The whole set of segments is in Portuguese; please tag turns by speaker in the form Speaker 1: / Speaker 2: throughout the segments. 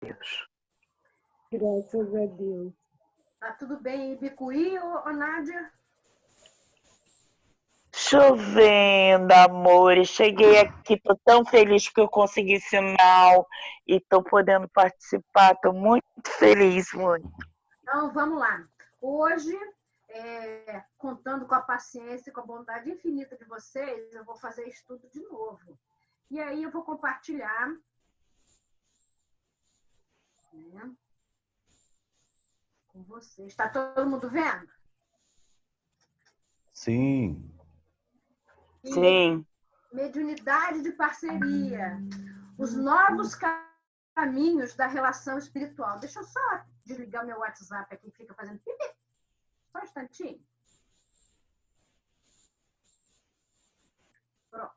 Speaker 1: Deus.
Speaker 2: Graças a Deus.
Speaker 3: Tá tudo bem em Ibicuí, ô Nádia?
Speaker 1: Chovendo, amor. Cheguei aqui, tô tão feliz que eu consegui sinal e tô podendo participar. Tô muito feliz, muito.
Speaker 3: Então, vamos lá. Hoje, contando com a paciência e com a bondade infinita de vocês, eu vou fazer estudo de novo. E aí eu vou compartilhar, né, com vocês. Está todo mundo vendo?
Speaker 4: Sim.
Speaker 1: Sim.
Speaker 3: Mediunidade de parceria. Os novos caminhos da relação espiritual. Deixa eu só desligar meu WhatsApp aqui, fica fazendo pipi. Só um instantinho. Pronto.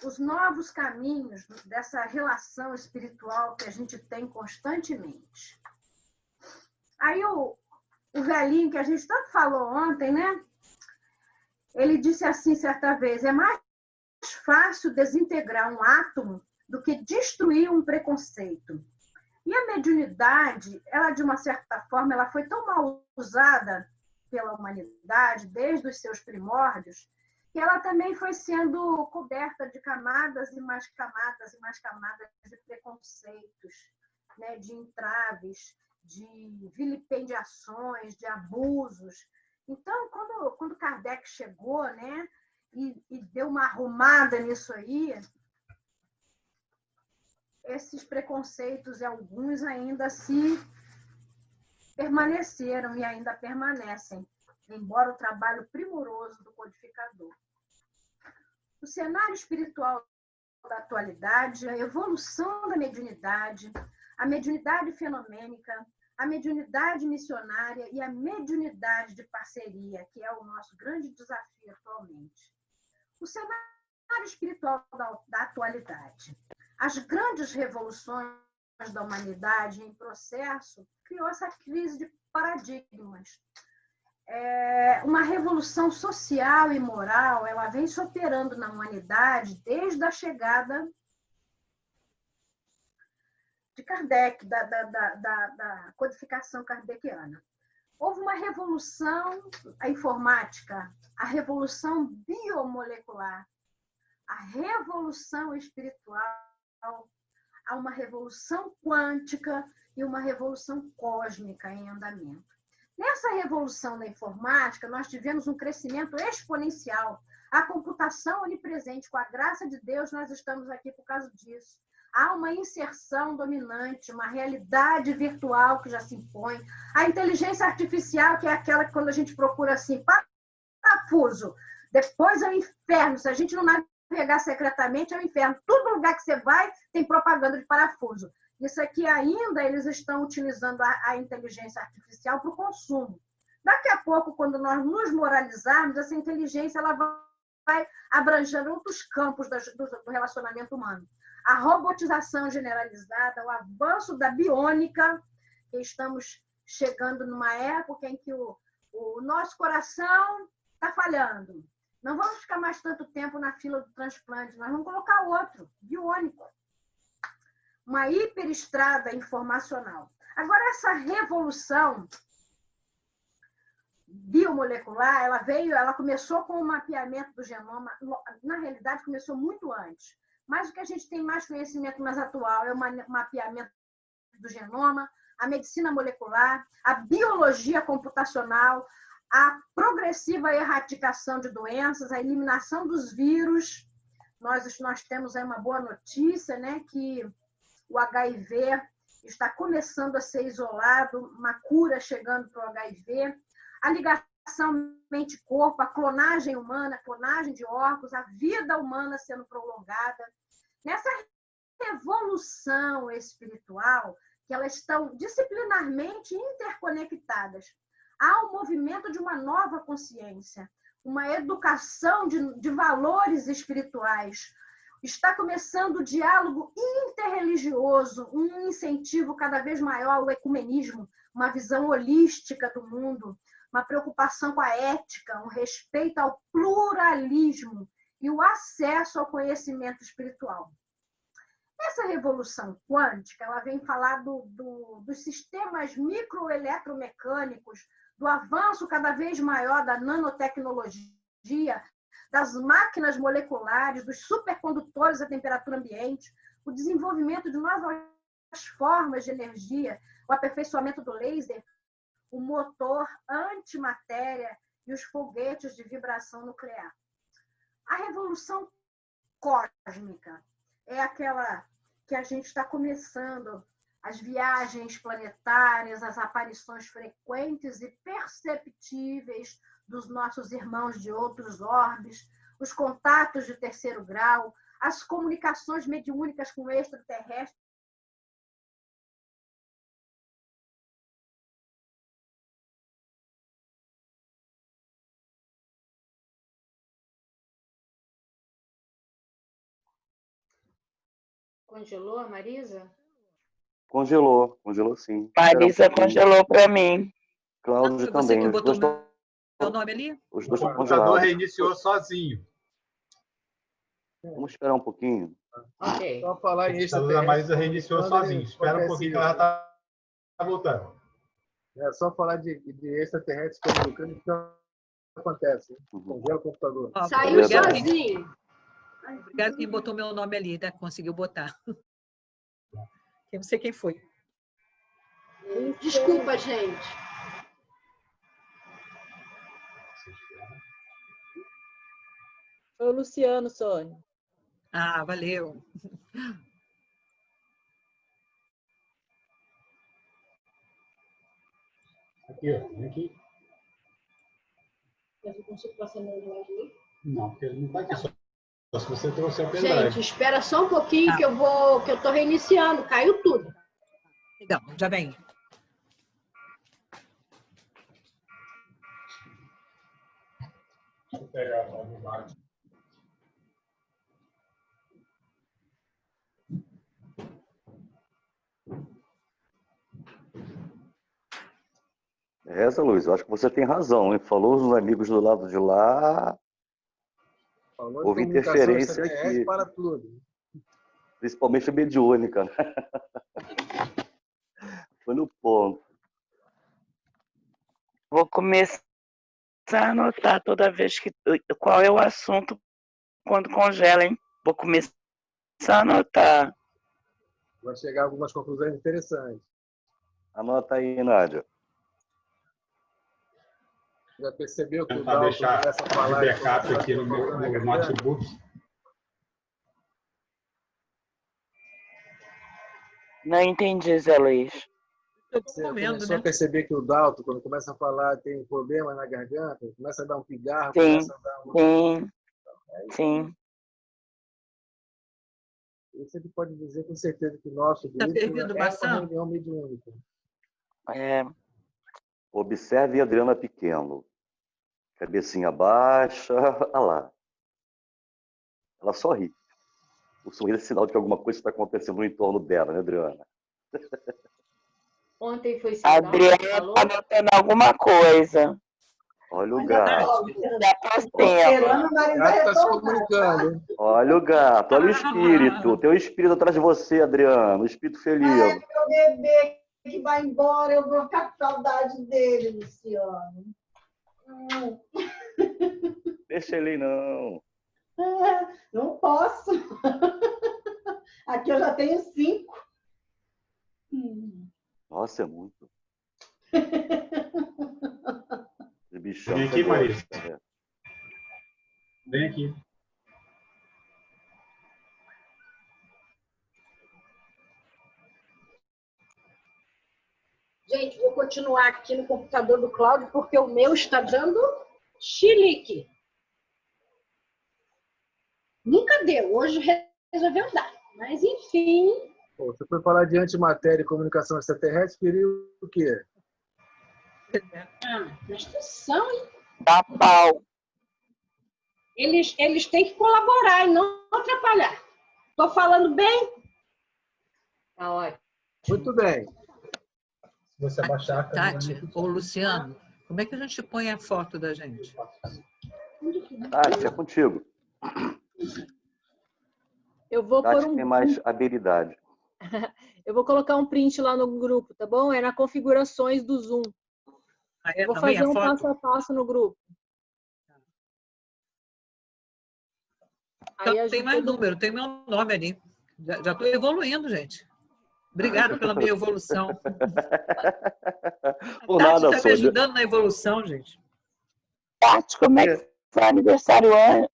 Speaker 3: Os novos caminhos dessa relação espiritual que a gente tem constantemente. Aí o velhinho que a gente tanto falou ontem, né? Ele disse assim certa vez, é mais fácil desintegrar um átomo do que destruir um preconceito. E a mediunidade, ela de uma certa forma, ela foi tão mal usada pela humanidade desde os seus primórdios, que ela também foi sendo coberta de camadas e mais camadas e mais camadas de preconceitos, né, de entraves, de vilipendiações, de abusos. Então, quando Kardec chegou, né, e deu uma arrumada nisso aí, esses preconceitos, alguns ainda se permaneceram e ainda permanecem, embora o trabalho primoroso do codificador. O cenário espiritual da atualidade, a evolução da mediunidade, a mediunidade fenomênica, a mediunidade missionária e a mediunidade de parceria, que é o nosso grande desafio atualmente. O cenário espiritual da atualidade. As grandes revoluções da humanidade em processo criou essa crise de paradigmas. Uma revolução social e moral, ela vem se operando na humanidade desde a chegada de Kardec, da codificação kardeciana. Houve uma revolução informática, a revolução biomolecular, a revolução espiritual, há uma revolução quântica e uma revolução cósmica em andamento. Nessa revolução da informática, nós tivemos um crescimento exponencial. A computação onipresente, com a graça de Deus, nós estamos aqui por causa disso. Há uma inserção dominante, uma realidade virtual que já se impõe. A inteligência artificial, que é aquela que quando a gente procura assim, parafuso, depois é o inferno. Se a gente não navegar secretamente, é o inferno. Todo lugar que você vai tem propaganda de parafuso. Isso aqui ainda eles estão utilizando a inteligência artificial para o consumo. Daqui a pouco, quando nós nos moralizarmos, essa inteligência ela vai abranger outros campos do relacionamento humano. A robotização generalizada, o avanço da biônica, que estamos chegando numa época em que o nosso coração está falhando. Não vamos ficar mais tanto tempo na fila do transplante, nós vamos colocar outro, biônico. Uma hiperestrada informacional. Agora, essa revolução biomolecular, ela começou com o mapeamento do genoma, na realidade começou muito antes, mas o que a gente tem mais conhecimento mais atual é o mapeamento do genoma, a medicina molecular, a biologia computacional, a progressiva erradicação de doenças, a eliminação dos vírus. Nós temos aí uma boa notícia, né, que o HIV está começando a ser isolado, uma cura chegando para o HIV, a ligação mente-corpo, a clonagem humana, a clonagem de órgãos, a vida humana sendo prolongada. Nessa revolução espiritual, que elas estão disciplinarmente interconectadas, há um movimento de uma nova consciência, uma educação de valores espirituais. Está começando o diálogo interreligioso, um incentivo cada vez maior ao ecumenismo, uma visão holística do mundo, uma preocupação com a ética, um respeito ao pluralismo e o acesso ao conhecimento espiritual. Essa revolução quântica, ela vem falar dos sistemas microeletromecânicos, do avanço cada vez maior da nanotecnologia, das máquinas moleculares, dos supercondutores à temperatura ambiente, o desenvolvimento de novas formas de energia, o aperfeiçoamento do laser, o motor antimatéria e os foguetes de vibração nuclear. A revolução cósmica é aquela que a gente está começando, as viagens planetárias, as aparições frequentes e perceptíveis dos nossos irmãos de outros orbes, os contatos de terceiro grau, as comunicações mediúnicas com extraterrestres.
Speaker 4: Congelou a Marisa?
Speaker 5: Congelou sim.
Speaker 1: Marisa congelou para mim.
Speaker 5: Cláudio
Speaker 6: Foi
Speaker 5: também.
Speaker 6: você que
Speaker 5: Os
Speaker 6: botou
Speaker 5: dois
Speaker 6: meu nome ali?
Speaker 5: Os
Speaker 7: O
Speaker 5: dois estão
Speaker 7: computador
Speaker 5: congelados.
Speaker 7: reiniciou sozinho.
Speaker 5: Vamos esperar um pouquinho.
Speaker 4: Ok.
Speaker 8: Só falar
Speaker 7: O
Speaker 8: em
Speaker 7: computador da Marisa
Speaker 8: extraterrestre.
Speaker 7: reiniciou
Speaker 8: quando
Speaker 7: sozinho.
Speaker 8: ele
Speaker 7: Espera um
Speaker 8: acontece
Speaker 7: pouquinho que ela
Speaker 8: isso.
Speaker 7: já está voltando.
Speaker 8: É só falar de extraterrestres comunicando que acontece. Congela o computador.
Speaker 6: Ó,
Speaker 4: Saiu
Speaker 6: obrigado,
Speaker 4: sozinho.
Speaker 6: obrigado quem botou meu nome ali, né? Conseguiu botar. Eu não sei quem foi.
Speaker 4: Desculpa, gente.
Speaker 2: Foi o Luciano, Sônia.
Speaker 6: Ah, valeu.
Speaker 7: Aqui, ó. Vem aqui.
Speaker 4: Eu não consigo passar meu nome ali.
Speaker 7: Não, porque ele não está aqui. Só se você trouxer o pendrive.
Speaker 4: Gente, espera só um pouquinho que eu estou reiniciando. Caiu tudo.
Speaker 6: Legal, já vem.
Speaker 7: Deixa eu pegar a imagem.
Speaker 5: Reza, Luiz, eu acho que você tem razão, hein? Falou os amigos do lado de lá,
Speaker 8: Falou
Speaker 5: houve
Speaker 8: de comunicação
Speaker 5: interferência
Speaker 8: extraterrestre
Speaker 5: aqui.
Speaker 8: para tudo.
Speaker 5: Principalmente a mediúnica. Né? Foi no ponto.
Speaker 1: Vou começar a anotar toda vez que. Qual é o assunto quando congela, hein? Vou começar a anotar.
Speaker 8: Vai chegar a algumas conclusões interessantes.
Speaker 5: Anota aí, Nádia.
Speaker 8: Já percebeu que o
Speaker 7: Tentar
Speaker 8: Dalton
Speaker 7: deixar
Speaker 8: começa a
Speaker 7: de
Speaker 8: falar...
Speaker 7: backup aqui no meu notebook.
Speaker 1: Não entendi, Zé Luiz.
Speaker 6: Estou
Speaker 8: Você
Speaker 6: comendo,
Speaker 8: começou
Speaker 6: né?
Speaker 8: a perceber que o Dalton, quando começa a falar, tem problema na garganta, começa a dar um pigarro,
Speaker 1: Sim,
Speaker 8: começa a dar uma...
Speaker 1: sim, sim.
Speaker 8: Você pode dizer com certeza que o nosso
Speaker 6: Tá
Speaker 8: grupo
Speaker 6: servindo
Speaker 8: é uma
Speaker 6: maçã?
Speaker 8: reunião mediúnica.
Speaker 1: É,
Speaker 5: Observe a Adriana Pequeno. Cabecinha baixa. Olha lá. Ela só ri. O sorriso é sinal de que alguma coisa está acontecendo no entorno dela, né, Adriana?
Speaker 4: Ontem foi
Speaker 1: a
Speaker 4: Saudade,
Speaker 1: Adriana
Speaker 4: falou?
Speaker 1: está anotando alguma coisa.
Speaker 5: Olha o gato.
Speaker 1: Já tô tendo.
Speaker 8: O gato está se comunicando, hein?
Speaker 5: Olha o gato. Olha o espírito. Tem um espírito atrás de você, Adriana. Um espírito feliz.
Speaker 9: É meu bebê que vai embora, eu vou ficar com saudade dele, Luciano.
Speaker 5: Deixa ele não.
Speaker 9: Não posso. Aqui eu já tenho 5.
Speaker 5: Nossa, é muito. De bichão.
Speaker 7: Vem aqui,
Speaker 5: você
Speaker 7: Marisa.
Speaker 5: gosta. É.
Speaker 7: Vem aqui.
Speaker 4: Gente, vou continuar aqui no computador do Cláudio, porque o meu está dando chilique. Nunca deu, hoje resolveu dar. Mas, enfim,
Speaker 8: Pô, você foi falar de antimatéria e comunicação extraterrestre, queria o quê?
Speaker 4: presta atenção, hein?
Speaker 1: Dá pau.
Speaker 4: Eles têm que colaborar e não atrapalhar. Estou falando bem? Tá ótimo.
Speaker 8: Muito bem.
Speaker 7: Se você abaixar a
Speaker 6: Tati,
Speaker 7: câmera...
Speaker 6: ou Luciano, como é que a gente põe a foto da gente?
Speaker 5: Tati, é contigo.
Speaker 2: Eu vou
Speaker 5: Tati
Speaker 2: pôr
Speaker 5: tem mais habilidade.
Speaker 2: eu vou colocar um print lá no grupo, tá bom? É na configurações do Zoom.
Speaker 6: Aí,
Speaker 2: Eu vou
Speaker 6: também
Speaker 2: fazer
Speaker 6: a
Speaker 2: um
Speaker 6: foto?
Speaker 2: passo a passo no grupo.
Speaker 6: Então,
Speaker 2: Aí
Speaker 6: tem mais número, tem meu nome ali. Já estou evoluindo, gente. Obrigada pela minha evolução. A
Speaker 5: Por
Speaker 6: Tati
Speaker 5: nada,
Speaker 6: está me
Speaker 5: Sônia.
Speaker 6: ajudando na evolução, gente.
Speaker 1: Tati, como é que foi o aniversário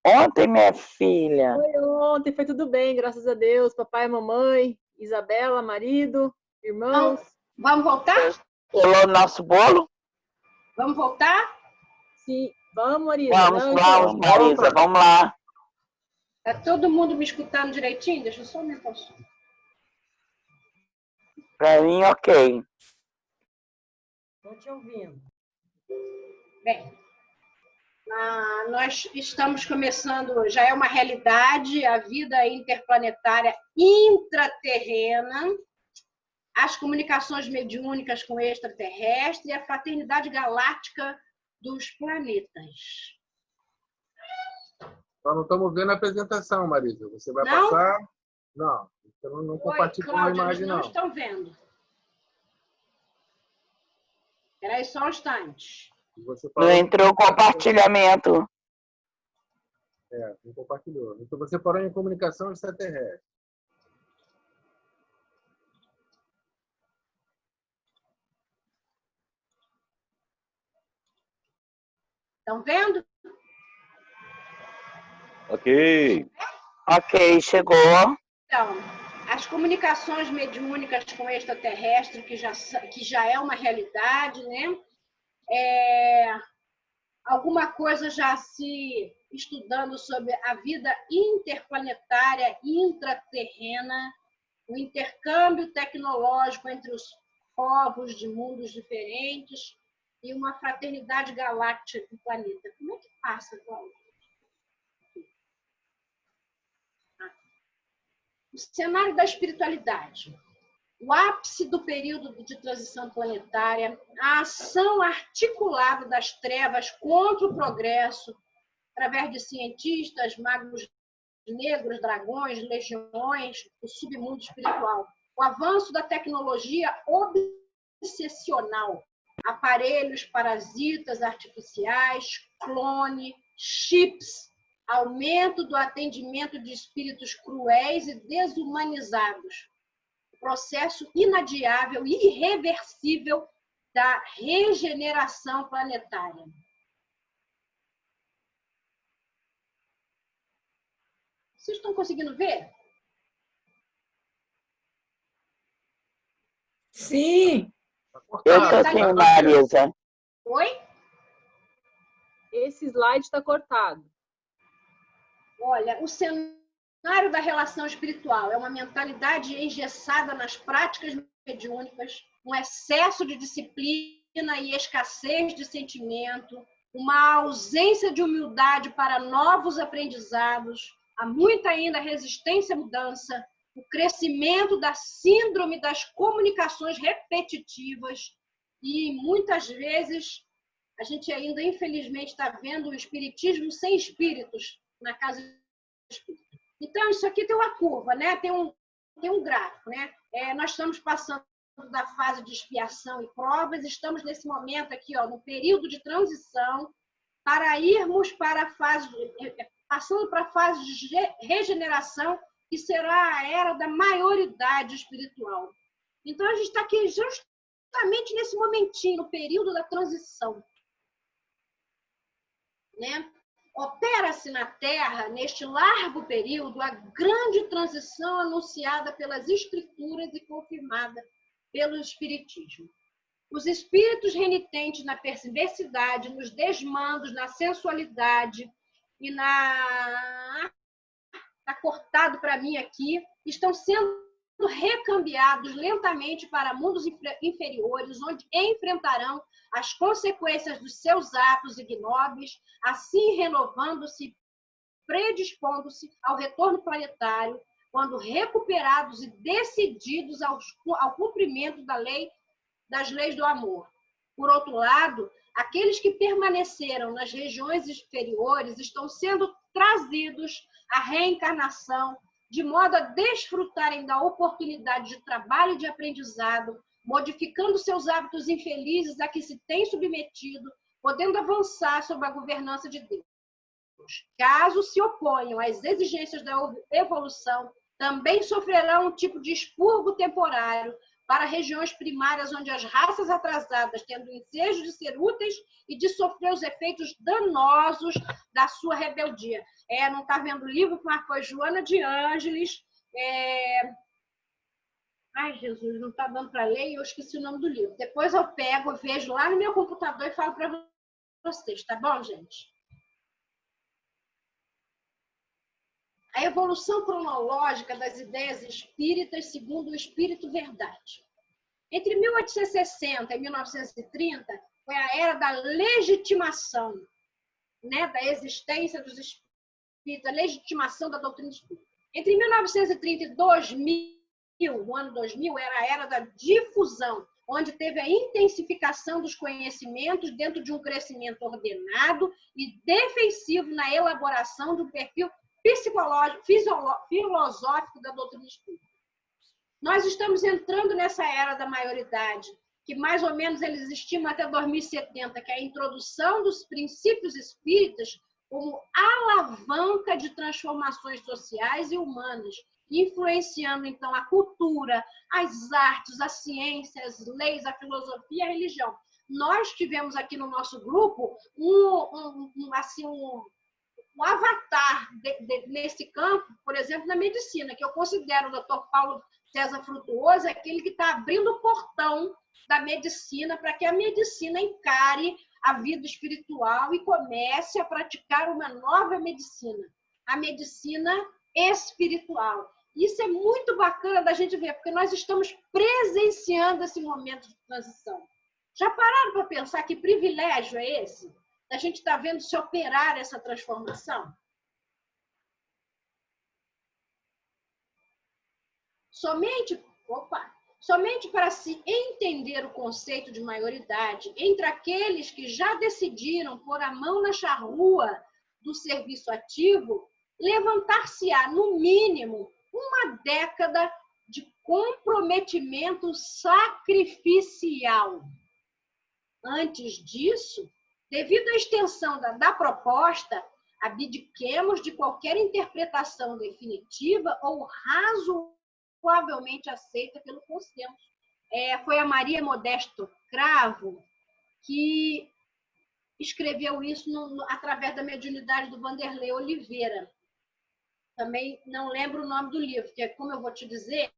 Speaker 1: ontem, minha filha?
Speaker 2: Foi ontem, foi tudo bem, graças a Deus. Papai, mamãe, Isabela, marido, irmãos.
Speaker 4: Vamos voltar?
Speaker 1: Rolou o nosso bolo?
Speaker 4: Vamos voltar?
Speaker 2: Sim, vamos, Marisa.
Speaker 1: Vamos,
Speaker 2: Não,
Speaker 1: vamos, Marisa, vamos lá.
Speaker 4: Tá todo mundo me escutando direitinho? Deixa eu só aumentar o som.
Speaker 1: Pra mim, ok.
Speaker 9: Estou te ouvindo.
Speaker 4: Bem, nós estamos começando, já é uma realidade, a vida interplanetária intraterrena, as comunicações mediúnicas com extraterrestre e a fraternidade galáctica dos planetas.
Speaker 8: Nós não estamos vendo a apresentação, Marisa. Você vai
Speaker 4: Não?
Speaker 8: passar? Não. Então não compartilha a
Speaker 4: Cláudia,
Speaker 8: imagem,
Speaker 4: eles não
Speaker 8: não.
Speaker 4: estão vendo. Espera aí só um instante.
Speaker 8: Você
Speaker 1: Não
Speaker 8: parou...
Speaker 1: entrou compartilhamento.
Speaker 8: Não compartilhou. Então você parou em comunicação extraterrestre.
Speaker 4: Estão vendo?
Speaker 5: Ok.
Speaker 1: Ok, chegou.
Speaker 4: Então, as comunicações mediúnicas com extraterrestre, que já é uma realidade, né? Alguma coisa já se estudando sobre a vida interplanetária, intraterrena, o intercâmbio tecnológico entre os povos de mundos diferentes e uma fraternidade galáctica do planeta. Como é que passa, Cláudia? O cenário da espiritualidade. O ápice do período de transição planetária, a ação articulada das trevas contra o progresso, através de cientistas, magos negros, dragões, legiões, o submundo espiritual. O avanço da tecnologia obsessional, aparelhos parasitas artificiais, clone, chips, aumento do atendimento de espíritos cruéis e desumanizados, processo inadiável e irreversível da regeneração planetária. Vocês estão conseguindo ver?
Speaker 9: Sim.
Speaker 1: Eu tô sim, Marisa.
Speaker 4: Oi?
Speaker 2: Esse slide está cortado.
Speaker 4: Olha, o cenário da relação espiritual é uma mentalidade engessada nas práticas mediúnicas, um excesso de disciplina e escassez de sentimento, uma ausência de humildade para novos aprendizados, há muita ainda resistência à mudança, o crescimento da síndrome das comunicações repetitivas e, muitas vezes, a gente ainda, infelizmente, está vendo o espiritismo sem espíritos na casa espírita. Então, isso aqui tem uma curva, né? Tem um gráfico, né? Nós estamos passando da fase de expiação e provas, estamos nesse momento aqui, ó, no período de transição, para irmos para a fase, passando para a fase de regeneração, que será a era da maioridade espiritual. Então, a gente está aqui justamente nesse momentinho, no período da transição, né? Opera-se na Terra, neste largo período, a grande transição anunciada pelas Escrituras e confirmada pelo Espiritismo. Os espíritos renitentes na perversidade, nos desmandos, na sensualidade e está cortado para mim aqui, estão sendo recambiados lentamente para mundos inferiores, onde enfrentarão as consequências dos seus atos ignóbeis, assim renovando-se, predispondo-se ao retorno planetário, quando recuperados e decididos ao cumprimento das leis do amor. Por outro lado, aqueles que permaneceram nas regiões inferiores estão sendo trazidos à reencarnação de modo a desfrutarem da oportunidade de trabalho e de aprendizado, modificando seus hábitos infelizes a que se têm submetido, podendo avançar sob a governança de Deus. Caso se oponham às exigências da evolução, também sofrerão um tipo de expurgo temporário para regiões primárias onde as raças atrasadas têm o ensejo de ser úteis e de sofrer os efeitos danosos da sua rebeldia. Não está vendo o livro, mas foi Joana de Ângeles. Ai, Jesus, não está dando para ler e eu esqueci o nome do livro. Depois eu pego, vejo lá no meu computador e falo para vocês, tá bom, gente? A evolução cronológica das ideias espíritas segundo o Espírito Verdade. Entre 1860 e 1930, foi a era da legitimação, né, da existência dos espíritos, a legitimação da doutrina espírita. Entre 1930 e 2000, o ano 2000, era a era da difusão, onde teve a intensificação dos conhecimentos dentro de um crescimento ordenado e defensivo na elaboração de um perfil psicológico, filosófico da doutrina espírita. Nós estamos entrando nessa era da maioridade, que mais ou menos eles estimam até 2070, que é a introdução dos princípios espíritas como alavanca de transformações sociais e humanas, influenciando, então, a cultura, as artes, a ciência, as leis, a filosofia e a religião. Nós tivemos aqui no nosso grupo um avatar nesse campo, por exemplo, na medicina, que eu considero o Dr. Paulo César Frutuoso aquele que está abrindo o portão da medicina para que a medicina encare a vida espiritual e comece a praticar uma nova medicina, a medicina espiritual. Isso é muito bacana da gente ver, porque nós estamos presenciando esse momento de transição. Já pararam para pensar que privilégio é esse? A gente está vendo se operar essa transformação? Somente para se entender o conceito de maioridade entre aqueles que já decidiram pôr a mão na charrua do serviço ativo, levantar-se-á, no mínimo, uma década de comprometimento sacrificial. Antes disso, devido à extensão da proposta, abdiquemos de qualquer interpretação definitiva ou razoavelmente aceita pelo consenso. Foi a Maria Modesto Cravo que escreveu isso através da mediunidade do Vanderlei Oliveira. Também não lembro o nome do livro, que, como eu vou te dizer,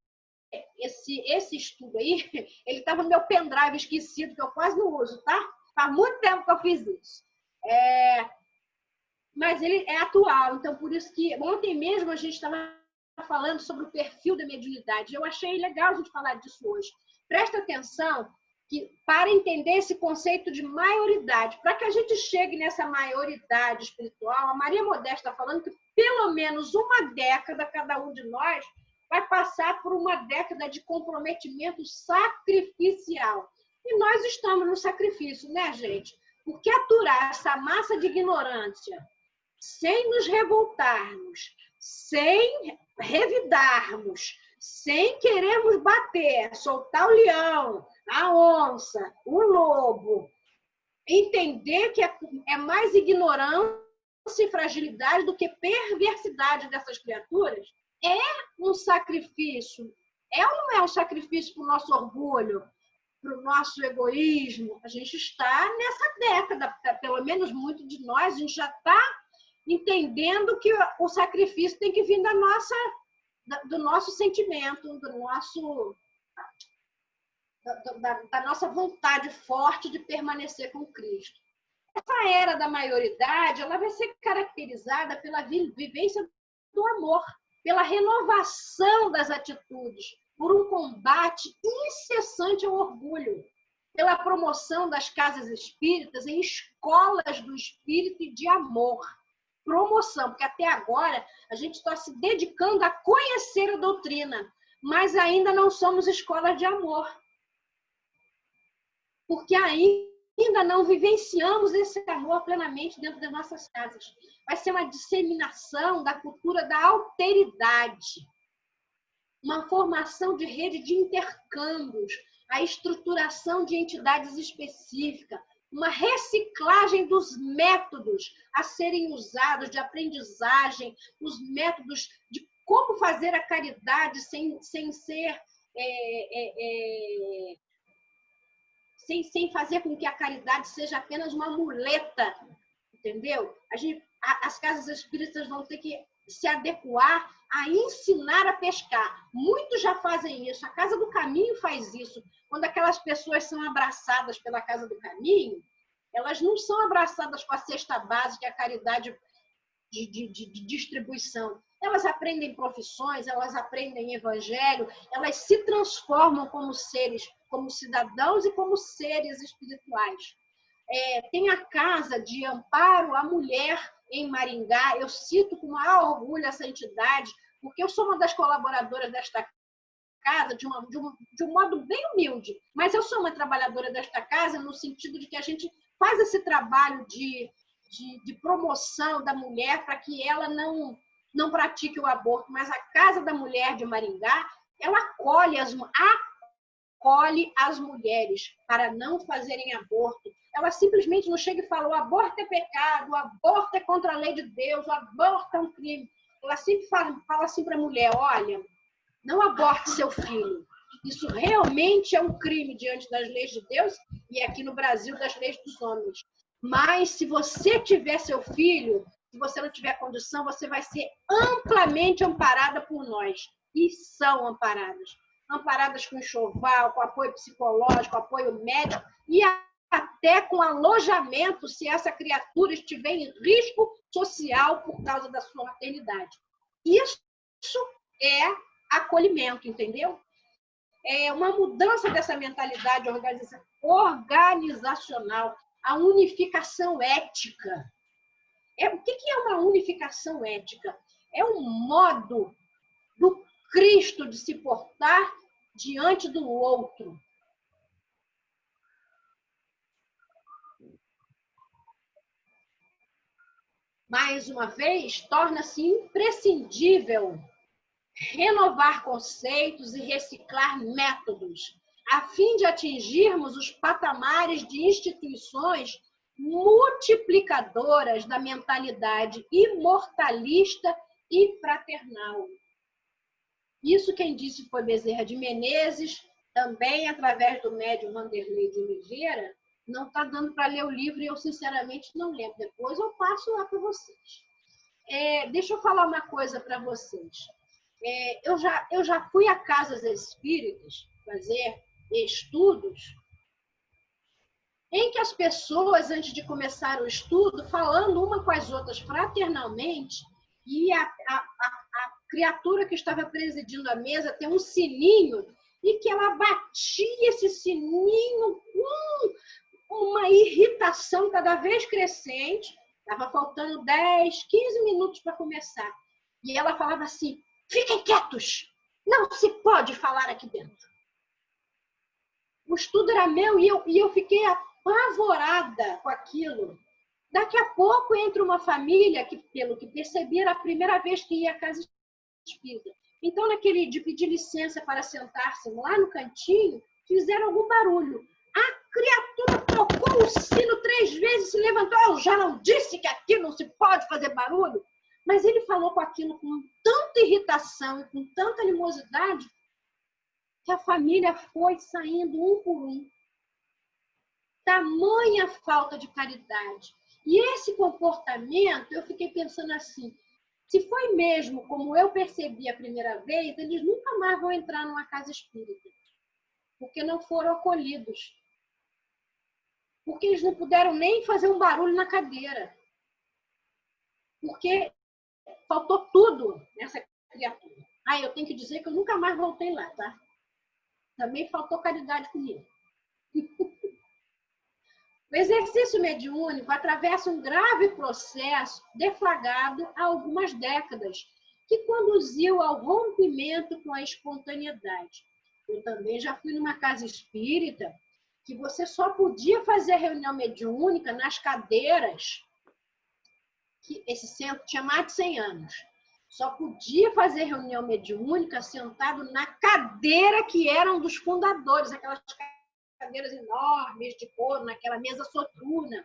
Speaker 4: esse estudo aí, ele estava no meu pendrive esquecido, que eu quase não uso, tá? Faz muito tempo que eu fiz isso. Mas ele é atual, então por isso que ontem mesmo a gente estava falando sobre o perfil da mediunidade. Eu achei legal a gente falar disso hoje. Presta atenção que, para entender esse conceito de maioridade, para que a gente chegue nessa maioridade espiritual, a Maria Modesta está falando que pelo menos uma década, cada um de nós, vai passar por uma década de comprometimento sacrificial. E nós estamos no sacrifício, né, gente? Porque aturar essa massa de ignorância, sem nos revoltarmos, sem revidarmos, sem querermos bater, soltar o leão, a onça, o lobo, entender que é mais ignorância e fragilidade do que perversidade dessas criaturas, é um sacrifício. É ou não é um sacrifício para o nosso orgulho, para o nosso egoísmo? A gente está nessa década, pelo menos muito de nós, a gente já está entendendo que o sacrifício tem que vir do nosso sentimento, da nossa vontade forte de permanecer com Cristo. Essa era da maioridade, ela vai ser caracterizada pela vivência do amor, pela renovação das atitudes, por um combate incessante ao orgulho, pela promoção das casas espíritas em escolas do espírito e de amor. Promoção, porque até agora a gente está se dedicando a conhecer a doutrina, mas ainda não somos escolas de amor. Porque ainda ainda não vivenciamos esse amor plenamente dentro das nossas casas. Vai ser uma disseminação da cultura da alteridade, uma formação de rede de intercâmbios, a estruturação de entidades específicas, uma reciclagem dos métodos a serem usados de aprendizagem, os métodos de como fazer a caridade sem ser... sem fazer com que a caridade seja apenas uma muleta, entendeu? As casas espíritas vão ter que se adequar a ensinar a pescar. Muitos já fazem isso. A Casa do Caminho faz isso. Quando aquelas pessoas são abraçadas pela Casa do Caminho, elas não são abraçadas com a cesta básica, a caridade de distribuição. Elas aprendem profissões, elas aprendem evangelho, elas se transformam como seres, como cidadãos e como seres espirituais. Tem a Casa de Amparo à Mulher em Maringá. Eu cito com maior orgulho essa entidade, porque eu sou uma das colaboradoras desta casa de um modo bem humilde, mas eu sou uma trabalhadora desta casa no sentido de que a gente faz esse trabalho de promoção da mulher para que ela não pratique o aborto. Mas a Casa da Mulher de Maringá, ela acolhe as mulheres para não fazerem aborto. Ela simplesmente não chega e fala: o aborto é pecado, o aborto é contra a lei de Deus, o aborto é um crime. Ela sempre fala assim para a mulher: olha, não aborte seu filho. Isso realmente é um crime diante das leis de Deus e aqui no Brasil das leis dos homens. Mas se você tiver seu filho, se você não tiver condição, você vai ser amplamente amparada por nós. E são amparadas. Amparadas com enxoval, com apoio psicológico, apoio médico e até com alojamento, se essa criatura estiver em risco social por causa da sua maternidade. Isso é acolhimento, entendeu? É uma mudança dessa mentalidade organizacional, a unificação ética. O que é uma unificação ética? É um modo do Cristo de se portar diante do outro. Mais uma vez, torna-se imprescindível renovar conceitos e reciclar métodos, a fim de atingirmos os patamares de instituições multiplicadoras da mentalidade imortalista e fraternal. Isso quem disse foi Bezerra de Menezes, também através do médium Vanderlei de Oliveira. Não está dando para ler o livro e eu, sinceramente, não lembro. Depois eu passo lá para vocês. Deixa eu falar uma coisa para vocês. Eu já fui a casas espíritas fazer estudos em que as pessoas, antes de começar o estudo, falando uma com as outras fraternalmente, e a criatura que estava presidindo a mesa tem um sininho, e que ela batia esse sininho com uma irritação cada vez crescente. Estava faltando 10, 15 minutos para começar. E ela falava assim: fiquem quietos, não se pode falar aqui dentro. O estudo era meu e eu fiquei apavorada com aquilo. Daqui a pouco entra uma família que, pelo que percebi, era a primeira vez que ia à casa espírita. Então, naquele de pedir licença para sentar-se lá no cantinho, fizeram algum barulho. A criatura tocou o sino 3 vezes e se levantou. Eu já não disse que aqui não se pode fazer barulho? Mas ele falou com aquilo com tanta irritação e com tanta animosidade que a família foi saindo um por um. Tamanha falta de caridade. E esse comportamento, eu fiquei pensando assim, se foi mesmo como eu percebi a primeira vez, eles nunca mais vão entrar numa casa espírita, porque não foram acolhidos. Porque eles não puderam nem fazer um barulho na cadeira. Porque faltou tudo nessa criatura. Eu tenho que dizer que eu nunca mais voltei lá, tá? Também faltou caridade comigo. O exercício mediúnico atravessa um grave processo deflagrado há algumas décadas, que conduziu ao rompimento com a espontaneidade. Eu também já fui numa casa espírita que você só podia fazer reunião mediúnica nas cadeiras, que esse centro tinha mais de 100 anos. Só podia fazer reunião mediúnica sentado na cadeira que eram dos fundadores, aquelas cadeiras enormes de couro, naquela mesa soturna.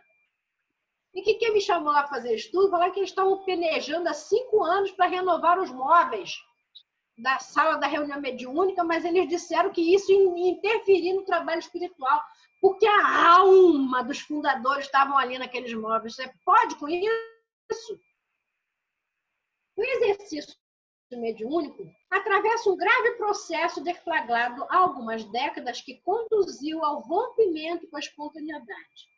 Speaker 4: E quem me chamou lá para fazer estudo, falou que eles estavam pelejando há 5 anos para renovar os móveis da sala da reunião mediúnica, mas eles disseram que isso ia interferir no trabalho espiritual, porque a alma dos fundadores estavam ali naqueles móveis. Você pode com isso? O exercício mediúnico atravessa um grave processo deflagrado há algumas décadas que conduziu ao rompimento com a espontaneidade.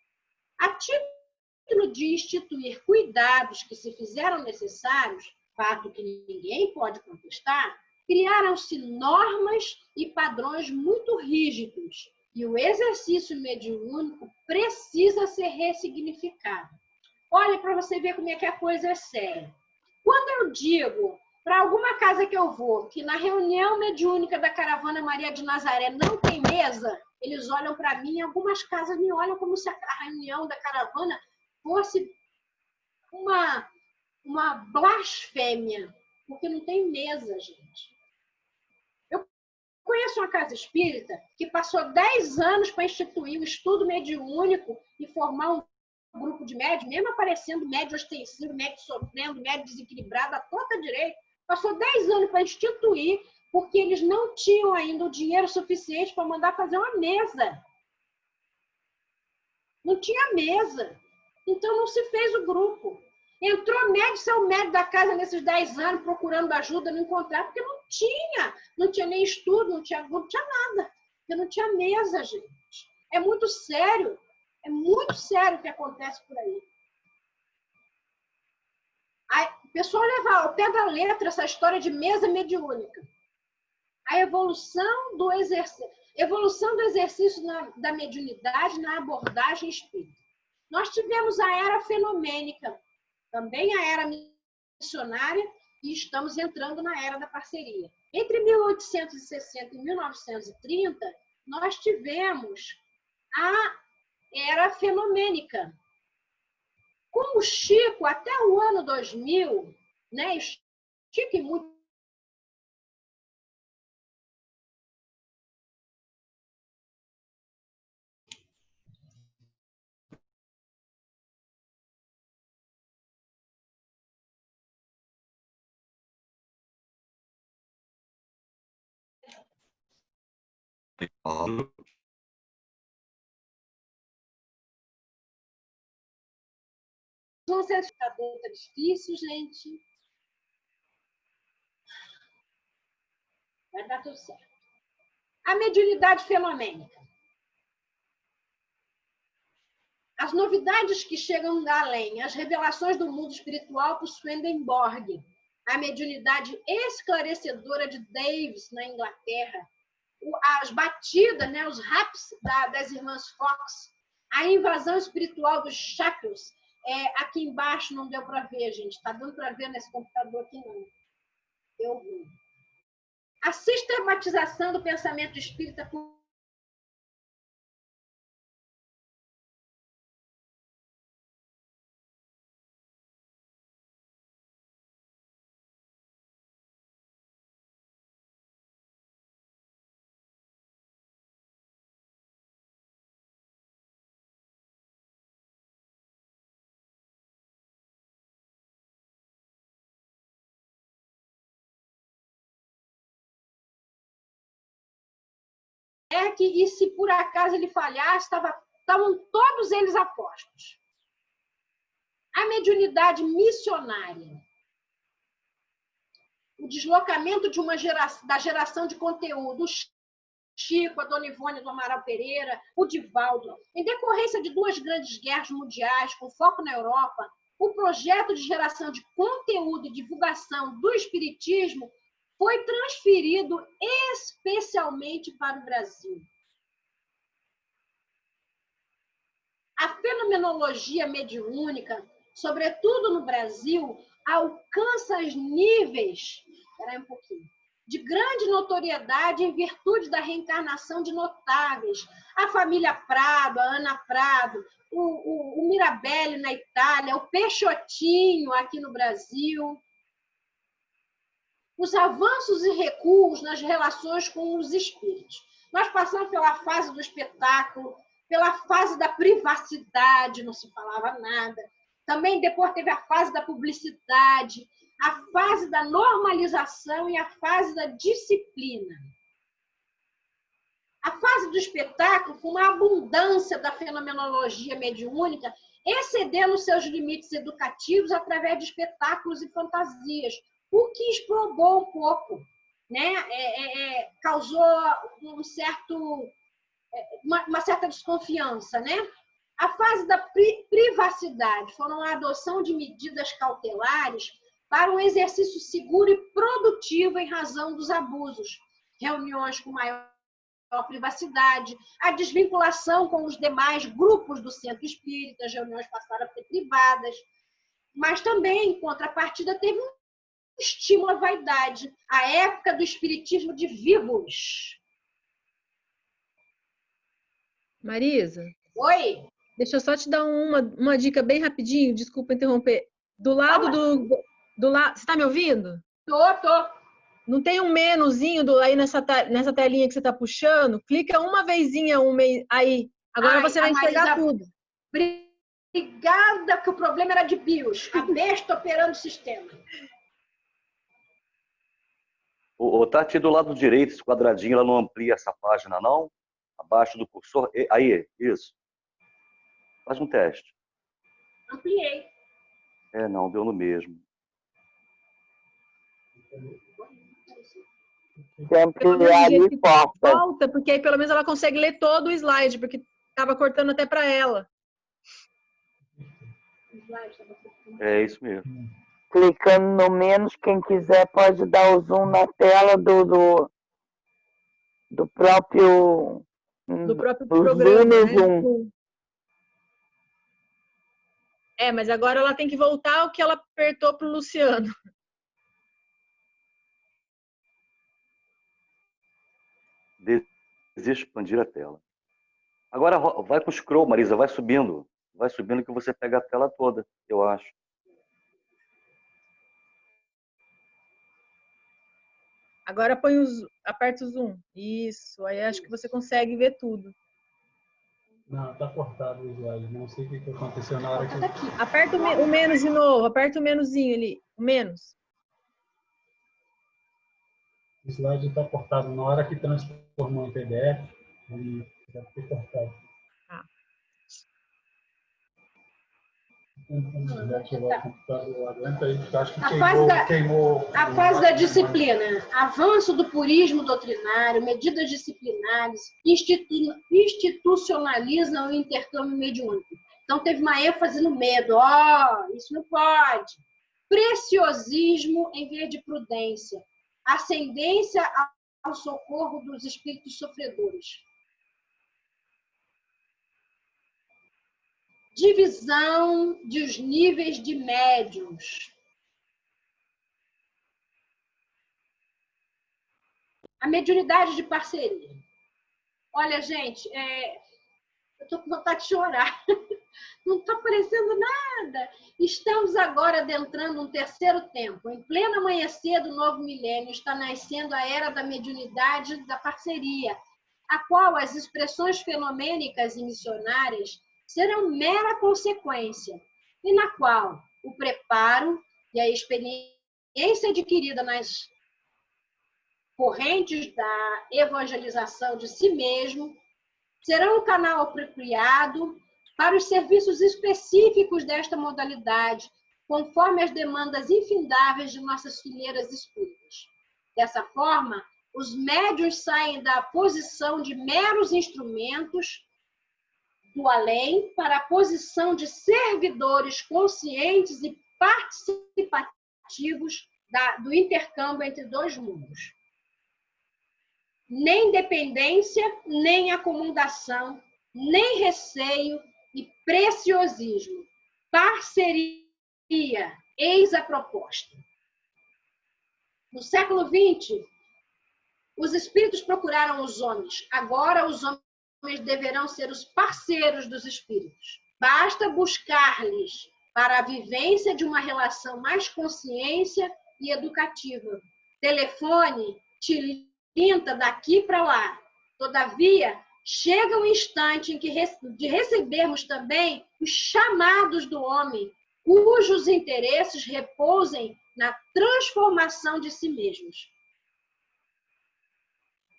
Speaker 4: A título de instituir cuidados que se fizeram necessários, fato que ninguém pode contestar, criaram-se normas e padrões muito rígidos, e o exercício mediúnico precisa ser ressignificado. Olha para você ver como é que a coisa é séria. Quando eu digo para alguma casa que eu vou que na reunião mediúnica da Caravana Maria de Nazaré não tem mesa, eles olham para mim, algumas casas me olham como se a reunião da caravana fosse uma blasfêmia, porque não tem mesa, gente. Eu conheço uma casa espírita que passou 10 anos para instituir o estudo mediúnico e formar um grupo de médios, mesmo aparecendo médio ostensivo, médio sofrendo, médio desequilibrado, à torta direita. Passou 10 anos para instituir, porque eles não tinham ainda o dinheiro suficiente para mandar fazer uma mesa. Não tinha mesa. Então não se fez o grupo. Entrou médio, saiu médio da casa nesses 10 anos, procurando ajuda, não encontrava, porque não tinha nem estudo, não tinha grupo, não tinha nada. Porque não tinha mesa, gente. É muito sério. É muito sério o que acontece por aí. O pessoal leva ao pé da letra essa história de mesa mediúnica. A evolução do exercício da mediunidade na abordagem espírita. Nós tivemos a era fenomênica, também a era missionária, e estamos entrando na era da parceria. Entre 1860 e 1930, nós tivemos a era fenomênica. Com o Chico, até o ano 2000, né? Chico e muito vão ser difícil, gente. Vai dar tudo certo. A mediunidade fenomênica. As novidades que chegam da além, as revelações do mundo espiritual por Swedenborg, a mediunidade esclarecedora de Davis, na Inglaterra, as batidas, né, os raps das irmãs Fox, a invasão espiritual dos chakras. Aqui embaixo não deu para ver, gente. Está dando para ver nesse computador aqui, não. Eu vi. A sistematização do pensamento espírita por e se por acaso ele falhasse, estavam todos eles apostos. A mediunidade missionária. O deslocamento de da geração de conteúdo. O Chico, a Dona Ivone do Amaral Pereira, o Divaldo. Em decorrência de 2 grandes guerras mundiais, com foco na Europa, o projeto de geração de conteúdo e divulgação do espiritismo foi transferido especialmente para o Brasil. A fenomenologia mediúnica, sobretudo no Brasil, alcança níveis... Espera aí um pouquinho. de grande notoriedade em virtude da reencarnação de notáveis. A família Prado, a Ana Prado, o Mirabelli na Itália, o Peixotinho aqui no Brasil. Os avanços e recuos nas relações com os espíritos. Nós passamos pela fase do espetáculo, pela fase da privacidade, não se falava nada. Também depois teve a fase da publicidade, a fase da normalização e a fase da disciplina. A fase do espetáculo foi uma abundância da fenomenologia mediúnica, excedendo seus limites educativos através de espetáculos e fantasias, o que explodou um pouco, né? Causou uma certa desconfiança, né? A fase da privacidade foram a adoção de medidas cautelares para um exercício seguro e produtivo em razão dos abusos, reuniões com maior privacidade, a desvinculação com os demais grupos do centro espírita, as reuniões passaram a ser privadas, mas também, em contrapartida, teve um estímulo à vaidade, a época do espiritismo de vivos.
Speaker 2: Marisa?
Speaker 4: Oi?
Speaker 2: Deixa eu só te dar uma dica bem rapidinho, desculpa interromper. Do lado do lado, você está me ouvindo?
Speaker 4: Tô.
Speaker 2: Não tem um menuzinho aí nessa telinha que você está puxando? Clica uma vezinha aí. Agora você vai enxergar tudo.
Speaker 4: Obrigada, que o problema era de BIOS. A besta operando o sistema.
Speaker 5: O Tati, do lado direito, esse quadradinho, ela não amplia essa página, não? Abaixo do cursor. Aí, isso. Faz um teste.
Speaker 4: Ampliei.
Speaker 5: Não, deu no mesmo.
Speaker 2: Volta, porque aí pelo menos ela consegue ler todo o slide, porque estava cortando até para ela.
Speaker 5: É isso mesmo.
Speaker 1: Clicando no menos, quem quiser pode dar o zoom na tela do próprio
Speaker 2: programa, né?
Speaker 1: Zoom.
Speaker 2: Mas agora ela tem que voltar ao que ela apertou para o Luciano.
Speaker 5: Deseja expandir a tela. Agora vai com o scroll, Marisa, vai subindo. Vai subindo que você pega a tela toda, eu acho.
Speaker 2: Agora aperta o zoom. Isso, aí acho que você consegue ver tudo.
Speaker 7: Não, tá cortado o slide. Não sei o que aconteceu na hora que...
Speaker 2: Aperta o menos de novo. Aperta o menuzinho ali. O menos.
Speaker 7: O slide tá cortado. Na hora que transformou em PDF, ele já foi cortado.
Speaker 4: A fase da disciplina, avanço do purismo doutrinário, medidas disciplinares, institucionalizam o intercâmbio mediúnico. Então, teve uma ênfase no medo. Isso não pode. Preciosismo em vez de prudência. Ascendência ao socorro dos espíritos sofredores. Divisão dos níveis de médiuns. A mediunidade de parceria. Olha, gente, eu estou com vontade de chorar. Não está aparecendo nada. Estamos agora adentrando um terceiro tempo. Em pleno amanhecer do novo milênio, está nascendo a era da mediunidade da parceria, a qual as expressões fenomênicas e missionárias serão mera consequência, e na qual o preparo e a experiência adquirida nas correntes da evangelização de si mesmo serão o canal apropriado para os serviços específicos desta modalidade, conforme as demandas infindáveis de nossas fileiras espíritas. Dessa forma, os médiuns saem da posição de meros instrumentos do além para a posição de servidores conscientes e participativos do intercâmbio entre dois mundos. Nem dependência, nem acomodação, nem receio e preciosismo. Parceria, eis a proposta. No século XX, Os espíritos procuraram os homens. Agora os homens deverão ser os parceiros dos espíritos. Basta buscar-lhes para a vivência de uma relação mais consciência e educativa. Telefone, tilinta daqui para lá. Todavia, chega um instante em que de recebermos também os chamados do homem, cujos interesses repousem na transformação de si mesmos.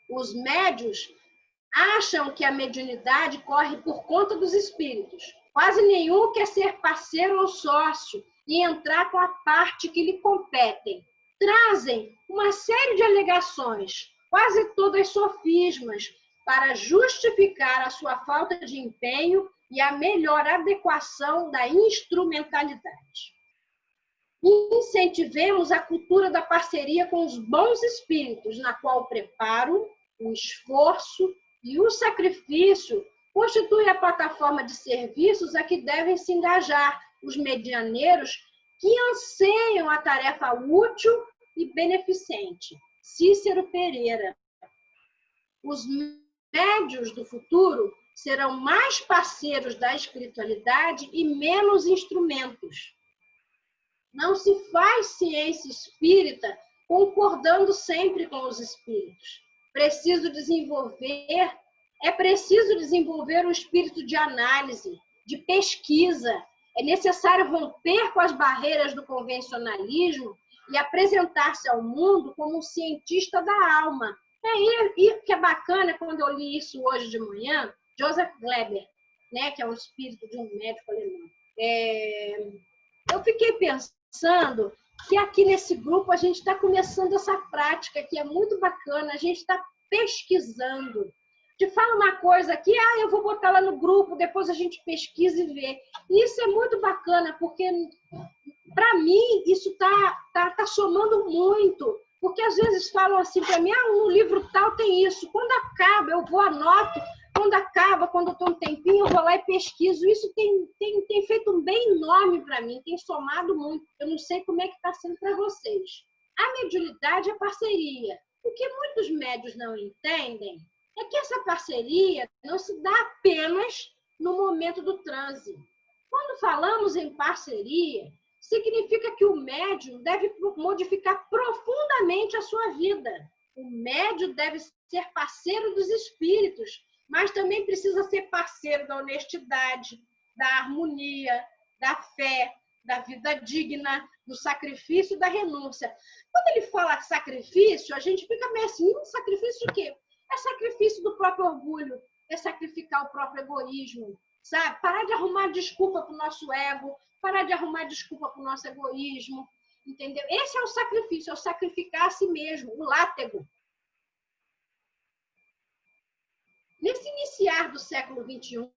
Speaker 4: Os médios acham que a mediunidade corre por conta dos espíritos. Quase nenhum quer ser parceiro ou sócio e entrar com a parte que lhe competem. Trazem uma série de alegações, quase todas sofismas, para justificar a sua falta de empenho e a melhor adequação da instrumentalidade. Incentivemos a cultura da parceria com os bons espíritos, na qual o preparo, o esforço e o sacrifício constituem a plataforma de serviços a que devem se engajar os medianeiros que anseiam a tarefa útil e beneficente. Cícero Pereira. Os médios do futuro serão mais parceiros da espiritualidade e menos instrumentos. Não se faz ciência espírita concordando sempre com os espíritos. É preciso desenvolver um espírito de análise, de pesquisa. É necessário romper com as barreiras do convencionalismo e apresentar-se ao mundo como um cientista da alma. E que é bacana, quando eu li isso hoje de manhã, Joseph Gleber, né, que é um espírito de um médico alemão. Eu fiquei pensando que aqui nesse grupo a gente está começando essa prática que é muito bacana, a gente está pesquisando. Te fala uma coisa aqui, eu vou botar lá no grupo, depois a gente pesquisa e vê. Isso é muito bacana, porque para mim isso tá somando muito. Porque às vezes falam assim para mim, no livro tal tem isso. Quando acaba, eu vou, anoto. Quando acaba, quando eu estou um tempinho, eu vou lá e pesquiso. Isso tem feito um bem enorme para mim, tem somado muito. Eu não sei como é que está sendo para vocês. A mediunidade é parceria. O que muitos médios não entendem é que essa parceria não se dá apenas no momento do transe. Quando falamos em parceria, significa que o médium deve modificar profundamente a sua vida. O médium deve ser parceiro dos espíritos, mas também precisa ser parceiro da honestidade, da harmonia, da fé, da vida digna, do sacrifício e da renúncia. Quando ele fala sacrifício, a gente fica meio assim, sacrifício de quê? É sacrifício do próprio orgulho, é sacrificar o próprio egoísmo, sabe? Parar de arrumar desculpa para o nosso ego, parar de arrumar desculpa para o nosso egoísmo, entendeu? Esse é o sacrifício, é o sacrificar a si mesmo, o látego. Nesse iniciar do século XXI,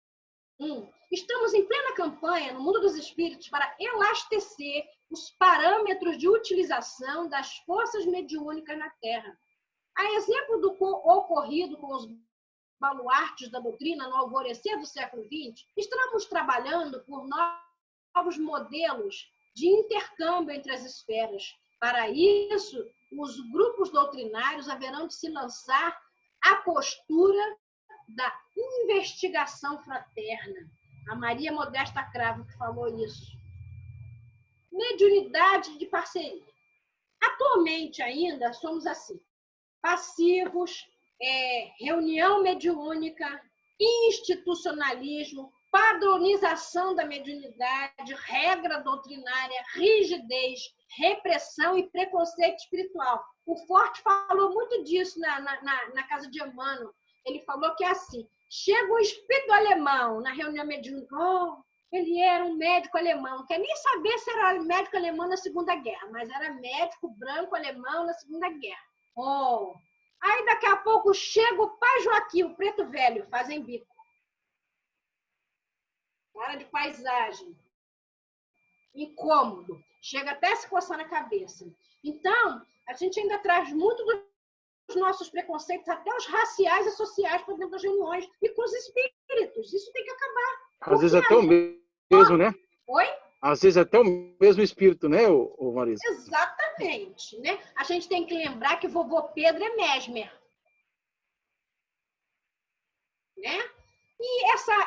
Speaker 4: estamos em plena campanha no mundo dos espíritos para elastecer os parâmetros de utilização das forças mediúnicas na Terra. A exemplo do ocorrido com os baluartes da doutrina no alvorecer do século XX, estamos trabalhando por novos modelos de intercâmbio entre as esferas. Para isso, os grupos doutrinários haverão de se lançar à postura da investigação fraterna. A Maria Modesta Cravo que falou isso. Mediunidade de parceria. Atualmente ainda somos assim, passivos, reunião mediúnica, institucionalismo, padronização da mediunidade, regra doutrinária, rigidez, repressão e preconceito espiritual. O Forte falou muito disso na casa de Emmanuel. Ele falou que é assim, chega o espírito alemão na reunião mediúnica, ele era um médico alemão, não quer nem saber se era médico alemão na Segunda Guerra, mas era médico branco alemão na Segunda Guerra. Aí daqui a pouco chega o pai Joaquim, o preto velho, fazem bico. Cara de paisagem. Incômodo. Chega até a se coçar na cabeça. Então, a gente ainda traz muito dos nossos preconceitos, até os raciais e sociais, para dentro das reuniões. E com os espíritos. Isso tem que acabar.
Speaker 8: Às vezes até o mesmo, né?
Speaker 4: Oi?
Speaker 8: Às vezes até o mesmo espírito, né, Marisa?
Speaker 4: Exatamente. Né? A gente tem que lembrar que vovô Pedro é Mesmer.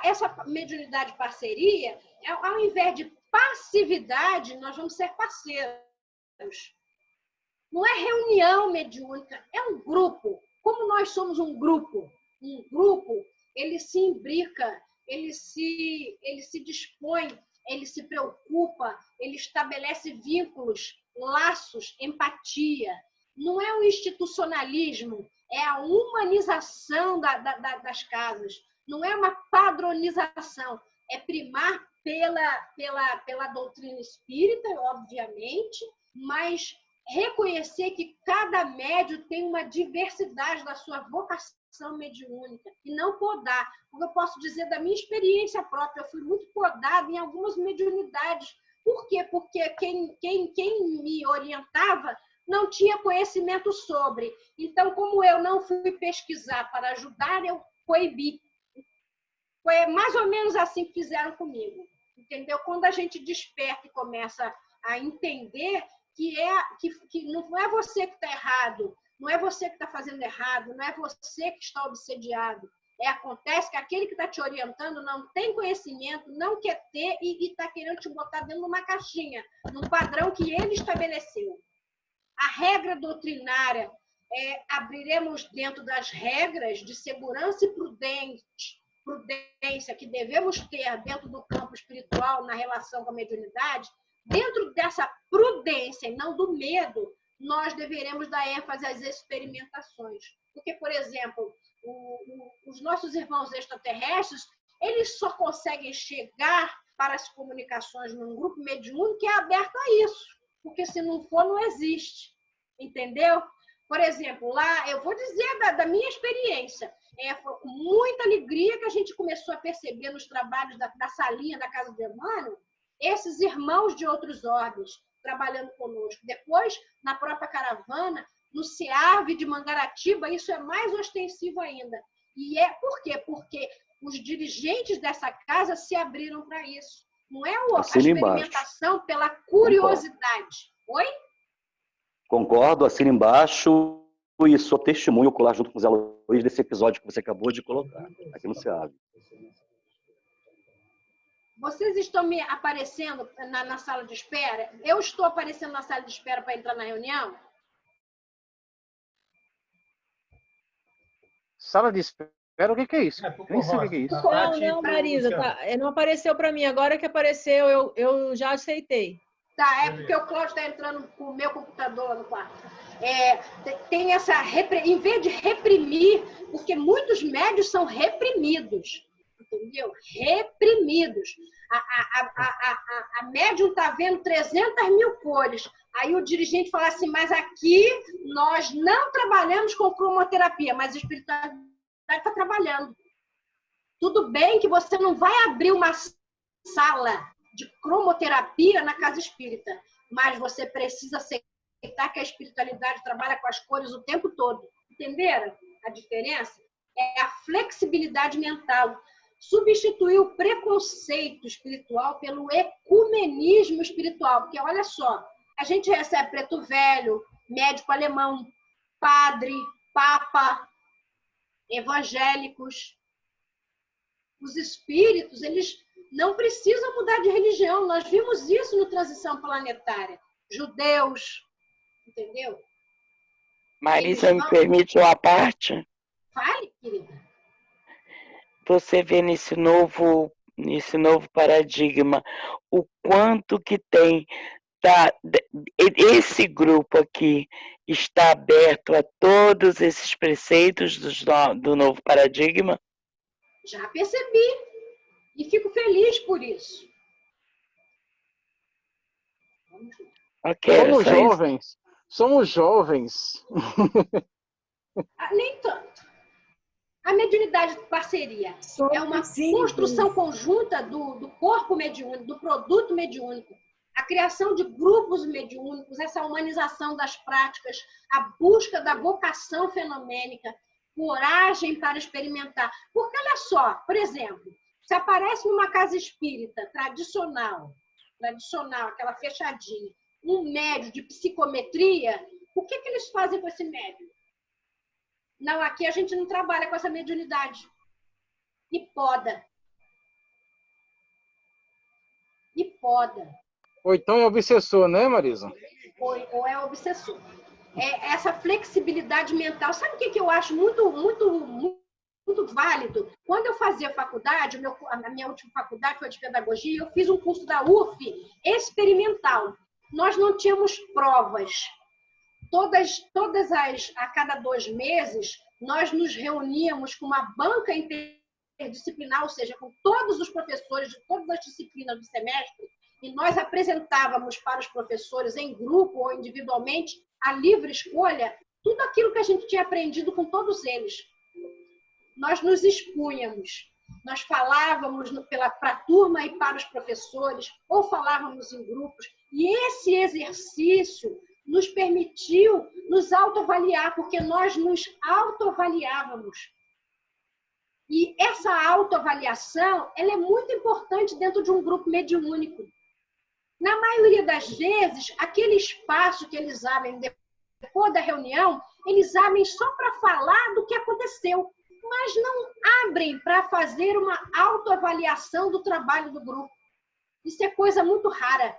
Speaker 4: essa mediunidade parceria, ao invés de passividade, nós vamos ser parceiros. Não é reunião mediúnica, é um grupo. Como nós somos um grupo, ele se imbrica, ele se dispõe, ele se preocupa, ele estabelece vínculos, laços, empatia. Não é um institucionalismo, é a humanização das casas. Não é uma padronização, é primar pela doutrina espírita, obviamente, mas reconhecer que cada médium tem uma diversidade da sua vocação mediúnica e não podar. Como eu posso dizer da minha experiência própria, eu fui muito podada em algumas mediunidades. Por quê? Porque quem me orientava não tinha conhecimento sobre. Então, como eu não fui pesquisar para ajudar, eu coibi. Foi mais ou menos assim que fizeram comigo. Entendeu? Quando a gente desperta e começa a entender que não é você que está errado, não é você que está fazendo errado, não é você que está obsediado. Acontece que aquele que está te orientando não tem conhecimento, não quer ter e está querendo te botar dentro de uma caixinha, num padrão que ele estabeleceu. A regra doutrinária abriremos dentro das regras de segurança e prudência que devemos ter dentro do campo espiritual na relação com a mediunidade. Dentro dessa prudência e não do medo, nós deveremos dar ênfase às experimentações. Porque, por exemplo, os nossos irmãos extraterrestres, eles só conseguem chegar para as comunicações num grupo mediúnico que é aberto a isso. Porque se não for, não existe. Entendeu? Por exemplo, lá, eu vou dizer da minha experiência, foi com muita alegria que a gente começou a perceber nos trabalhos da salinha da Casa de Emmanuel, esses irmãos de outros órgãos trabalhando conosco. Depois, na própria caravana, no SEAV de Mangaratiba, isso é mais ostensivo ainda. E por quê? Porque os dirigentes dessa casa se abriram para isso. Não é a experimentação pela curiosidade. Oi?
Speaker 5: Concordo, assina embaixo e sou testemunho ocular junto com o Zé Luiz desse episódio que você acabou de colocar aqui no SEAV.
Speaker 4: Vocês estão me aparecendo na sala de espera? Eu estou aparecendo na sala de espera para entrar na reunião?
Speaker 10: Sala de espera, o que é isso? Nem sei o que é isso.
Speaker 2: Não, Marisa, não apareceu para mim. Agora que apareceu, eu já aceitei.
Speaker 4: Tá, porque o Cláudio está entrando com o meu computador lá no quarto. Tem essa... Em vez de reprimir, porque muitos médios são reprimidos. Entendeu? Reprimidos. A médium está vendo 300 mil cores. Aí o dirigente fala assim, mas aqui nós não trabalhamos com cromoterapia, mas a espiritualidade está trabalhando. Tudo bem que você não vai abrir uma sala de cromoterapia na casa espírita, mas você precisa aceitar que a espiritualidade trabalha com as cores o tempo todo. Entenderam a diferença? É a flexibilidade mental. Substituir o preconceito espiritual pelo ecumenismo espiritual. Porque, olha só, a gente recebe preto velho, médico alemão, padre, papa, evangélicos. Os espíritos, eles não precisam mudar de religião. Nós vimos isso no Transição Planetária. Judeus, entendeu?
Speaker 1: Marisa, me permite uma parte?
Speaker 4: Fale, querida.
Speaker 1: Você vê nesse novo paradigma o quanto que tem esse grupo aqui está aberto a todos esses preceitos do novo paradigma?
Speaker 4: Já percebi e fico feliz por isso.
Speaker 10: Somos jovens. Somos jovens.
Speaker 4: Nem tanto. A mediunidade de parceria é uma construção conjunta do corpo mediúnico, do produto mediúnico, a criação de grupos mediúnicos, essa humanização das práticas, a busca da vocação fenomênica, coragem para experimentar. Porque, olha só, por exemplo, se aparece numa casa espírita tradicional, aquela fechadinha, um médium de psicometria, o que eles fazem com esse médium? Não, aqui a gente não trabalha com essa mediunidade. E poda. poda.
Speaker 10: Ou então é obsessor, né, Marisa?
Speaker 4: Ou é obsessor. Essa flexibilidade mental. Sabe o que eu acho muito válido? Quando eu fazia faculdade, a minha última faculdade foi de pedagogia, eu fiz um curso da UF experimental. Nós não tínhamos provas. A cada 2 meses, nós nos reuníamos com uma banca interdisciplinar, ou seja, com todos os professores de todas as disciplinas do semestre, e nós apresentávamos para os professores em grupo ou individualmente, a livre escolha, tudo aquilo que a gente tinha aprendido com todos eles. Nós nos expunhamos, nós falávamos para a turma e para os professores, ou falávamos em grupos, e esse exercício nos permitiu nos autoavaliar, porque nós nos autoavaliávamos. E essa autoavaliação, ela é muito importante dentro de um grupo mediúnico. Na maioria das vezes, aquele espaço que eles abrem depois da reunião, eles abrem só para falar do que aconteceu, mas não abrem para fazer uma autoavaliação do trabalho do grupo. Isso é coisa muito rara,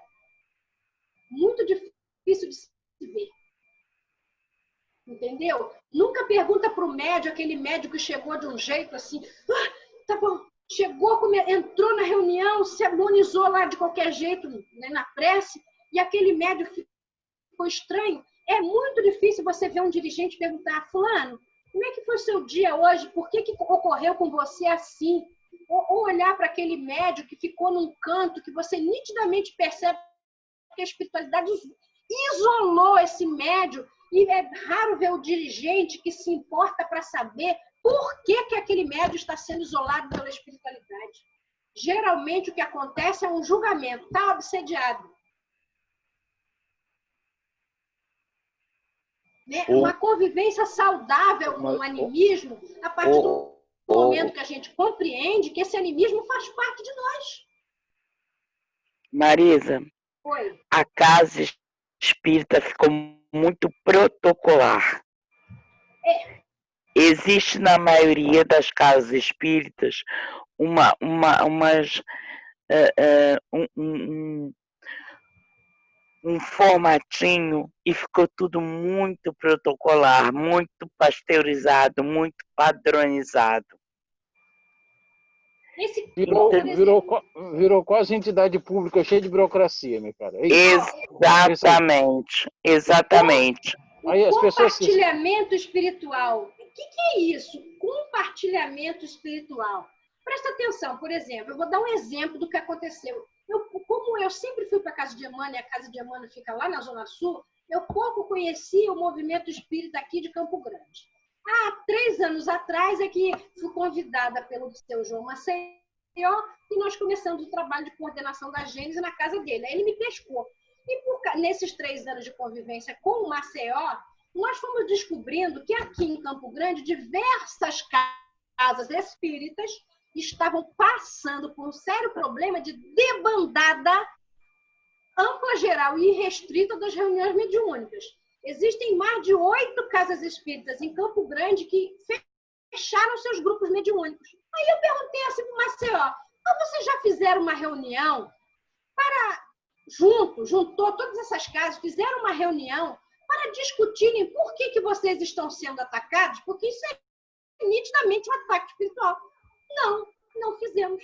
Speaker 4: muito difícil de se ver. Entendeu? Nunca pergunta para o médium, aquele médium que chegou de um jeito assim, tá bom, chegou, entrou na reunião, se harmonizou lá de qualquer jeito, né, na prece, e aquele médium ficou estranho. É muito difícil você ver um dirigente perguntar, fulano, como é que foi o seu dia hoje? Por que ocorreu com você assim? Ou olhar para aquele médium que ficou num canto, que você nitidamente percebe que a espiritualidade isolou esse médium, e é raro ver o dirigente que se importa para saber por que aquele médium está sendo isolado pela espiritualidade. Geralmente o que acontece é um julgamento, está obsediado. Né? Uma convivência saudável com o animismo, a partir do momento que a gente compreende que esse animismo faz parte de nós.
Speaker 1: Marisa,
Speaker 4: Oi.
Speaker 1: A casa espírita ficou muito protocolar. Existe na maioria das casas espíritas um formatinho e ficou tudo muito protocolar, muito pasteurizado, muito padronizado.
Speaker 10: Virou quase entidade pública cheia de burocracia, meu cara. É
Speaker 1: isso. Exatamente.
Speaker 10: Aí as pessoas
Speaker 4: compartilhamento espiritual. O que é isso? Compartilhamento espiritual. Presta atenção, por exemplo, eu vou dar um exemplo do que aconteceu. Como eu sempre fui para a Casa de Emmanuel, e a Casa de Emmanuel fica lá na Zona Sul, eu pouco conhecia o movimento espírita aqui de Campo Grande. Há 3 anos atrás é que fui convidada pelo seu João Maceió e nós começamos o trabalho de coordenação da Gênese na casa dele. Aí ele me pescou. E nesses 3 anos de convivência com o Maceió, nós fomos descobrindo que aqui em Campo Grande, diversas casas espíritas estavam passando por um sério problema de debandada ampla, geral e irrestrita das reuniões mediúnicas. Existem mais de 8 casas espíritas em Campo Grande que fecharam seus grupos mediúnicos. Aí eu perguntei assim para o Maceió, vocês já fizeram uma reunião para... juntou todas essas casas, fizeram uma reunião para discutirem por que vocês estão sendo atacados, porque isso é nitidamente um ataque espiritual. Não fizemos.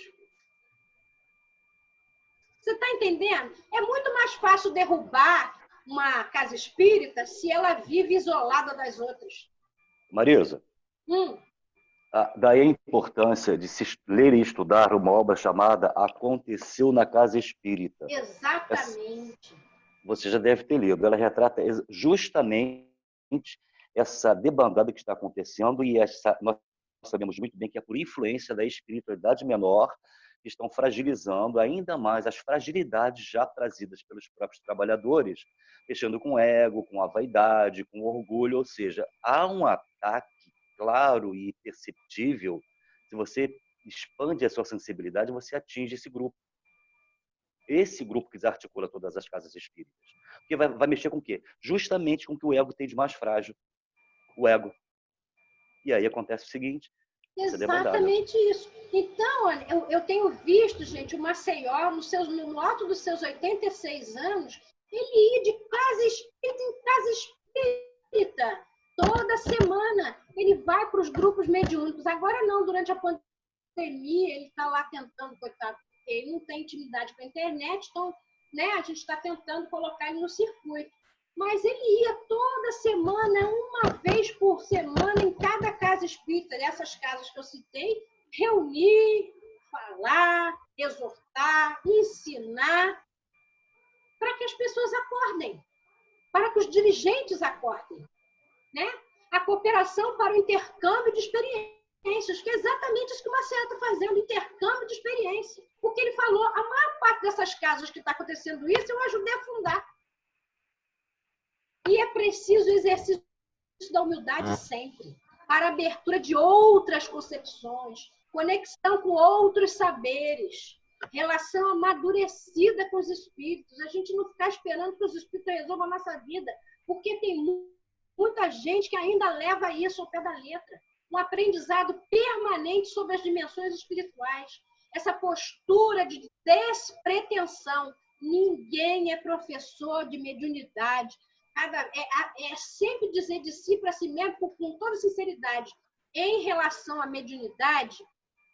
Speaker 4: Você está entendendo? É muito mais fácil derrubar uma casa espírita se ela vive isolada das outras.
Speaker 5: Marisa, daí a importância de se ler e estudar uma obra chamada Aconteceu na Casa Espírita.
Speaker 4: Exatamente.
Speaker 5: Você já deve ter lido. Ela retrata justamente essa debandada que está acontecendo e nós sabemos muito bem que é por influência da espiritualidade menor que estão fragilizando ainda mais as fragilidades já trazidas pelos próprios trabalhadores, mexendo com o ego, com a vaidade, com o orgulho, ou seja, há um ataque claro e perceptível. Se você expande a sua sensibilidade, você atinge esse grupo. Esse grupo que desarticula todas as casas espíritas. Porque vai mexer com o quê? Justamente com o que o ego tem de mais frágil. O ego. E aí acontece o seguinte,
Speaker 4: Exatamente isso. Então, olha, eu tenho visto, gente, o Maceió, no alto dos seus 86 anos, ele ia de casa espírita em casa espírita. Toda semana ele vai para os grupos mediúnicos. Agora não, durante a pandemia, ele está lá tentando, coitado, porque ele não tem intimidade com a internet, então, né, a gente está tentando colocar ele no circuito. Mas ele ia toda semana, uma vez por semana, em cada casa espírita, dessas casas que eu citei, reunir, falar, exortar, ensinar, para que as pessoas acordem, para que os dirigentes acordem, né? A cooperação para o intercâmbio de experiências, que é exatamente isso que o Marcelo está fazendo, intercâmbio de experiência. O que ele falou, a maior parte dessas casas que está acontecendo isso, eu ajudei a fundar. E é preciso o exercício da humildade sempre, para a abertura de outras concepções, conexão com outros saberes, relação amadurecida com os espíritos. A gente não ficar esperando que os espíritos resolvam a nossa vida, porque tem muita gente que ainda leva isso ao pé da letra. Um aprendizado permanente sobre as dimensões espirituais. Essa postura de despretensão. Ninguém é professor de mediunidade. É sempre dizer de si para si mesmo, com toda sinceridade, em relação à mediunidade,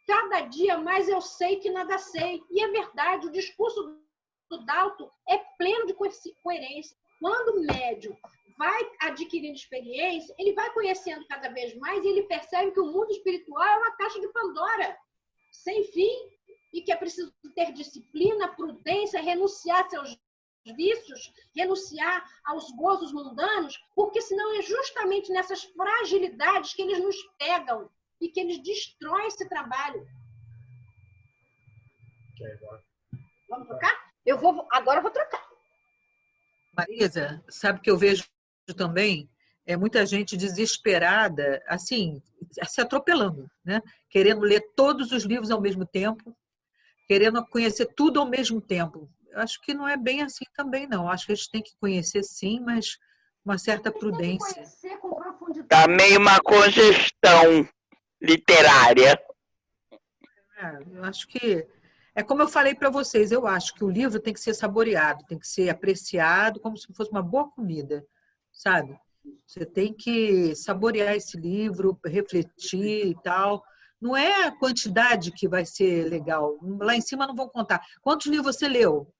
Speaker 4: cada dia mais eu sei que nada sei. E é verdade, o discurso do Dalton é pleno de coerência. Quando o médium vai adquirindo experiência, ele vai conhecendo cada vez mais e ele percebe que o mundo espiritual é uma caixa de Pandora, sem fim, e que é preciso ter disciplina, prudência, renunciar a seus vícios, renunciar aos gozos mundanos, porque senão é justamente nessas fragilidades que eles nos pegam e que eles destroem esse trabalho. Vamos trocar? Agora eu vou trocar.
Speaker 6: Marisa, sabe que eu vejo também muita gente desesperada, assim, se atropelando, né? Querendo ler todos os livros ao mesmo tempo, querendo conhecer tudo ao mesmo tempo. Eu acho que não é bem assim também, não. Acho que a gente tem que conhecer sim, mas uma certa prudência.
Speaker 1: Tá meio uma congestão literária.
Speaker 6: Eu acho que é como eu falei para vocês, eu acho que o livro tem que ser saboreado, tem que ser apreciado como se fosse uma boa comida, sabe? Você tem que saborear esse livro, refletir e tal. Não é a quantidade que vai ser legal. Lá em cima não vão contar. Quantos livros você leu?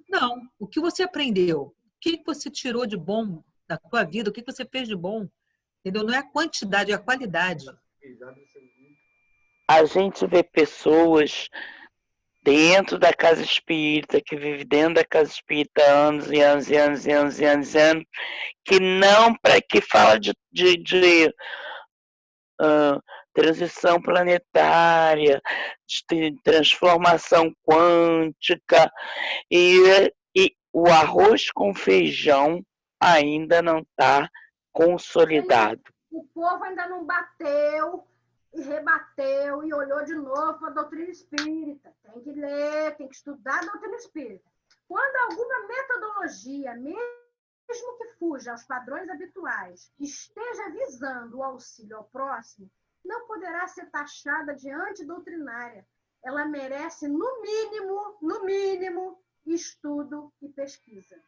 Speaker 6: Não. O que você aprendeu? O que você tirou de bom da sua vida? O que você fez de bom? Entendeu? Não é a quantidade, é a qualidade.
Speaker 1: A gente vê pessoas dentro da casa espírita, que vive dentro da casa espírita anos e anos e anos e anos e anos e anos, que não, que fala de transição planetária, de transformação quântica, e o arroz com feijão ainda não está consolidado.
Speaker 3: O povo ainda não bateu e rebateu e olhou de novo para a doutrina espírita. Tem que ler, tem que estudar a doutrina espírita. Quando alguma metodologia, mesmo que fuja aos padrões habituais, esteja visando o auxílio ao próximo, não poderá ser taxada de antidoutrinária. Ela merece, no mínimo, estudo e pesquisa.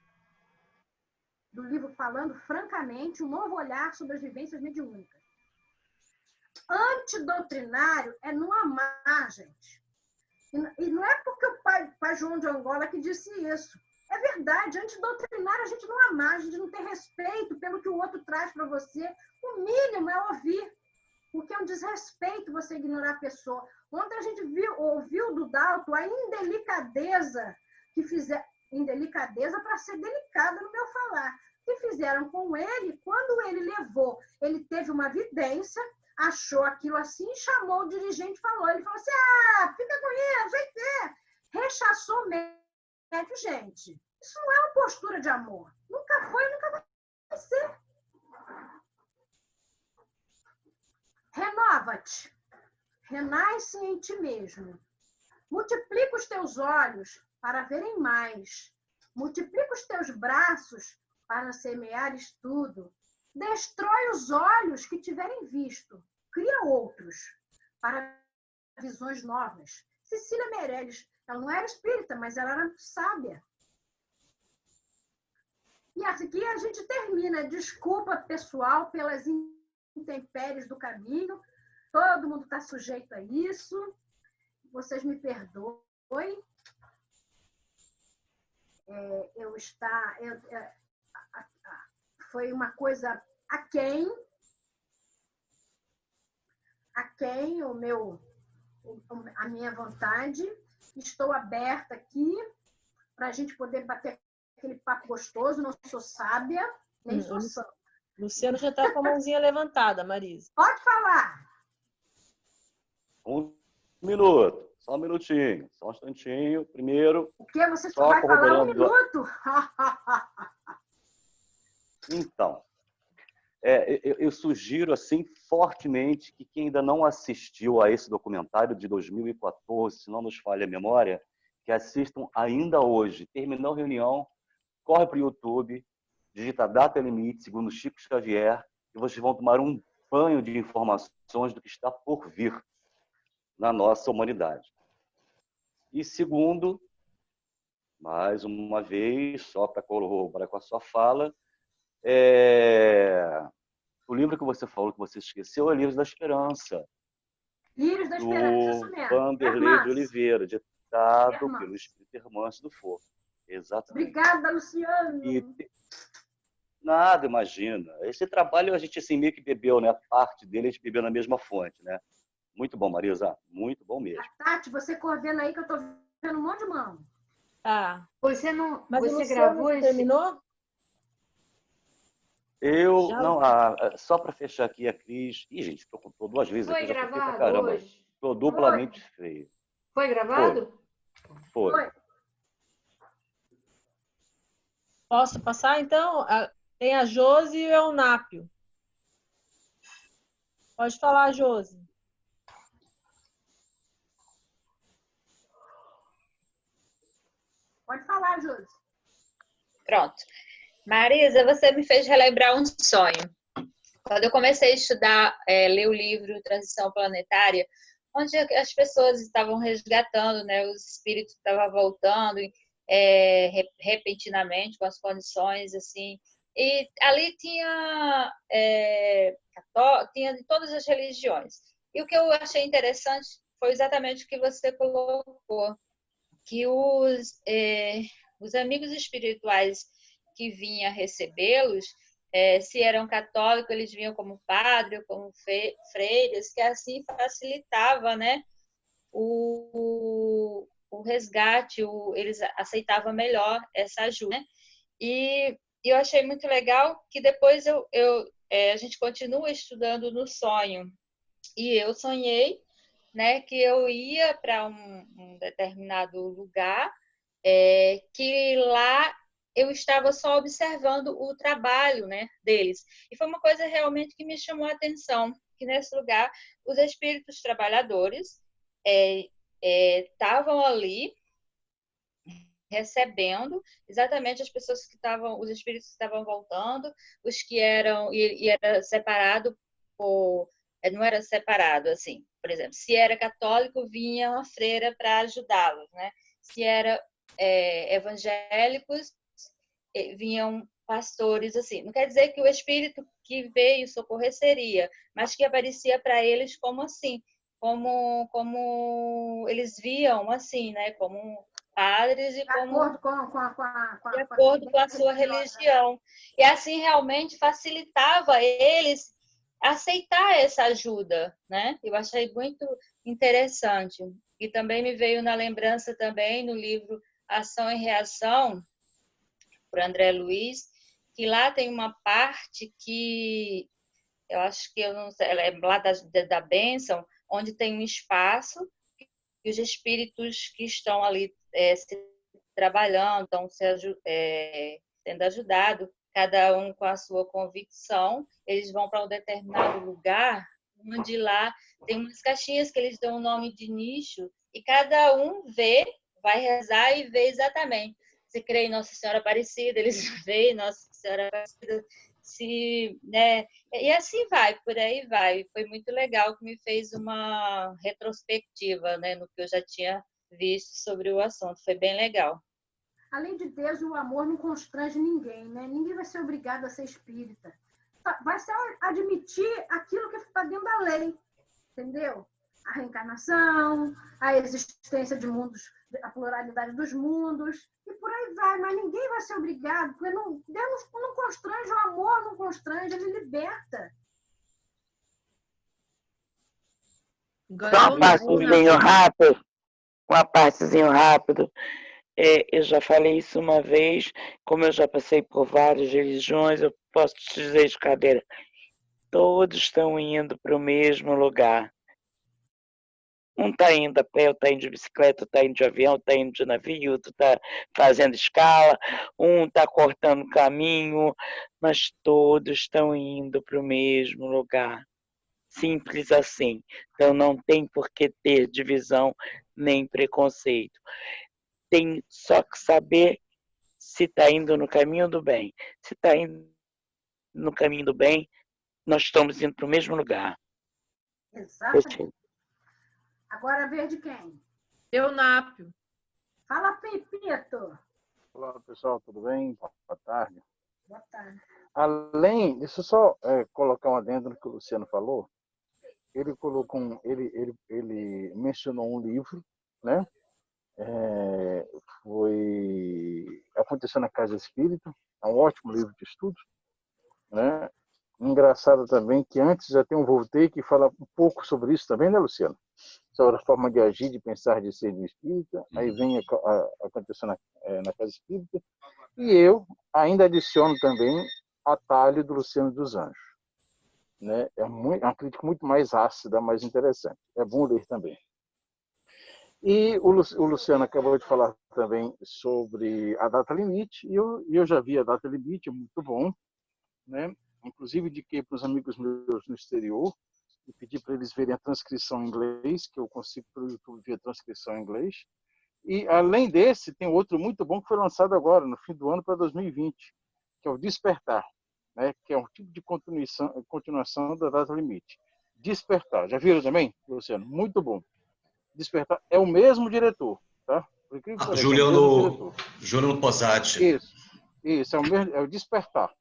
Speaker 3: Do livro Falando Francamente, um novo olhar sobre as vivências mediúnicas. Antidoutrinário é não amar, gente. E não é porque o pai João de Angola que disse isso. É verdade, antidoutrinário a gente não amar, a gente não tem respeito pelo que o outro traz para você. O mínimo é ouvir, porque é um desrespeito você ignorar a pessoa. Ontem a gente ouviu do Dalton a indelicadeza que fizeram, indelicadeza para ser delicada no meu falar, que fizeram com ele quando ele teve uma vidência, achou aquilo assim, chamou o dirigente e falou. Ele falou assim, fica com isso, vai ter. Rechaçou o médio, gente. Isso não é uma postura de amor. Nunca foi, nunca vai ser. Renova-te. Renasce em ti mesmo. Multiplica os teus olhos para verem mais. Multiplica os teus braços para semeares tudo. Destrói os olhos que tiverem visto. Cria outros para visões novas. Cecília Meirelles, ela não era espírita, mas ela era sábia. E aqui a gente termina. Desculpa, pessoal, pelas intempéries do caminho. Todo mundo está sujeito a isso. Vocês me perdoem. Foi uma coisa aquém a minha vontade. Estou aberta aqui para a gente poder bater aquele papo gostoso. Não sou sábia, nem sou santa.
Speaker 2: Luciano já está com a mãozinha levantada, Marisa.
Speaker 3: Pode falar.
Speaker 5: 1 minuto, só um minutinho, só um instantinho. Primeiro.
Speaker 3: O que? Você só vai falar 1 minuto?
Speaker 5: Então, eu sugiro assim fortemente que quem ainda não assistiu a esse documentário de 2014, se não nos falha a memória, que assistam ainda hoje. Terminou a reunião, corre para o YouTube, digita Data Limite, segundo Chico Xavier, e vocês vão tomar um banho de informações do que está por vir na nossa humanidade. E segundo, mais uma vez, só para corroborar com a sua fala, o livro que você falou, que você esqueceu, é Livros da Esperança.
Speaker 3: Livros da Esperança, isso
Speaker 5: do
Speaker 3: mesmo.
Speaker 5: Vanderlei de Oliveira, ditado pelo Espírito Hermâncio do Fogo. Exatamente.
Speaker 3: Obrigada, Luciano.
Speaker 5: Nada, imagina. Esse trabalho a gente assim, meio que bebeu, né? A parte dele a gente bebeu na mesma fonte, né? Muito bom, Marisa. Muito bom mesmo.
Speaker 3: Tati, você coordena aí que eu estou vendo um monte de mão.
Speaker 2: Ah.
Speaker 11: Você não.
Speaker 2: Mas
Speaker 11: você gravou esse...
Speaker 2: terminou?
Speaker 5: Não, só para fechar aqui a Cris. Ih, gente, estou 2 vezes
Speaker 11: Foi
Speaker 5: aqui, já
Speaker 11: gravado
Speaker 5: pra caramba.
Speaker 11: hoje?
Speaker 5: Estou duplamente feio.
Speaker 11: Foi gravado?
Speaker 5: Foi.
Speaker 2: Posso passar, então? Tem a Josi e o Eunápio. Pode falar, Josi.
Speaker 3: Pode falar, Josi.
Speaker 12: Pronto. Marisa, você me fez relembrar um sonho. Quando eu comecei a estudar, ler o livro Transição Planetária, onde as pessoas estavam resgatando, né, os espíritos estavam voltando repentinamente, com as condições, assim. E ali tinha de todas as religiões. E o que eu achei interessante foi exatamente o que você colocou, que os amigos espirituais que vinham recebê-los, se eram católicos, eles vinham como padre ou como freiras, que assim facilitava, né, o resgate, eles aceitavam melhor essa ajuda. Né? E eu achei muito legal que depois a gente continua estudando no sonho. E eu sonhei, né, que eu ia para um determinado lugar, que lá eu estava só observando o trabalho, né, deles. E foi uma coisa realmente que me chamou a atenção, que nesse lugar os espíritos trabalhadores estavam ali recebendo exatamente as pessoas que estavam, os espíritos que estavam voltando, os que eram, e era separado por, não era separado assim, por exemplo, se era católico, vinha uma freira para ajudá-los, né? Se era evangélicos, vinham pastores, assim. Não quer dizer que o espírito que veio socorrer seria, mas que aparecia para eles como assim, como eles viam assim, né? Como padres e como de acordo com a sua religião. E assim realmente facilitava eles aceitar essa ajuda, né? Eu achei muito interessante. E também me veio na lembrança também no livro Ação e Reação, por André Luiz, que lá tem uma parte que eu acho que eu não sei, ela é lá da bênção, onde tem um espaço e os espíritos que estão ali trabalhando, estão sendo ajudados, cada um com a sua convicção, eles vão para um determinado lugar, onde lá tem umas caixinhas que eles dão o nome de nicho, e cada um vai rezar e vê exatamente. Se crê em Nossa Senhora Aparecida, eles veem Nossa Senhora Aparecida. se, né? E assim vai, por aí vai. Foi muito legal que me fez uma retrospectiva, né, no que eu já tinha visto sobre o assunto. Foi bem legal.
Speaker 3: Além de Deus, o amor não constrange ninguém, né? Ninguém vai ser obrigado a ser espírita. Vai ser admitir aquilo que está dentro da lei, entendeu? A reencarnação, a existência de mundos, a pluralidade dos mundos, e por aí vai. Mas ninguém vai ser obrigado, porque Deus não constrange, o amor não constrange, ele liberta.
Speaker 1: Só uma partezinho rápido. Eu já falei isso uma vez, como eu já passei por várias religiões, eu posso te dizer de cadeira, todos estão indo para o mesmo lugar. Um está indo a pé, está indo de bicicleta, está indo de avião, está indo de navio, outro está fazendo escala, um está cortando caminho, mas todos estão indo para o mesmo lugar. Simples assim. Então não tem por que ter divisão nem preconceito. Tem só que saber se está indo no caminho do bem. Se está indo no caminho do bem, nós estamos indo para o mesmo lugar.
Speaker 3: Exatamente. Agora a vez de quem?
Speaker 2: Eunápio.
Speaker 3: Fala, Pepito.
Speaker 10: Olá, pessoal, tudo bem? Boa tarde.
Speaker 3: Boa tarde.
Speaker 10: Além, deixa eu só colocar um adendo no que o Luciano falou. Ele colocou ele mencionou um livro, né? Aconteceu na Casa Espírita, é um ótimo livro de estudo, né? Engraçado também que antes já tem um Voltaire que fala um pouco sobre isso também, né, Luciano? Sobre a forma de agir, de pensar, de ser do espírita. Aí vem acontecendo na Casa Espírita. E eu ainda adiciono também Atalho do Luciano dos Anjos, né? É uma crítica muito mais ácida, mais interessante. É bom ler também. E o Luciano acabou de falar também sobre a data limite, e eu já vi a data limite, é muito bom, né? Inclusive indiquei para os amigos meus no exterior e pedi para eles verem a transcrição em inglês, que eu consigo pelo YouTube ver a transcrição em inglês. E além desse, tem outro muito bom que foi lançado agora, no fim do ano para 2020, que é o Despertar, né? Que é um tipo de continuação da data limite. Despertar. Já viram também, Luciano? Muito bom. Despertar é o mesmo diretor, tá?
Speaker 13: Juliano Posati.
Speaker 10: Isso, é o Despertar.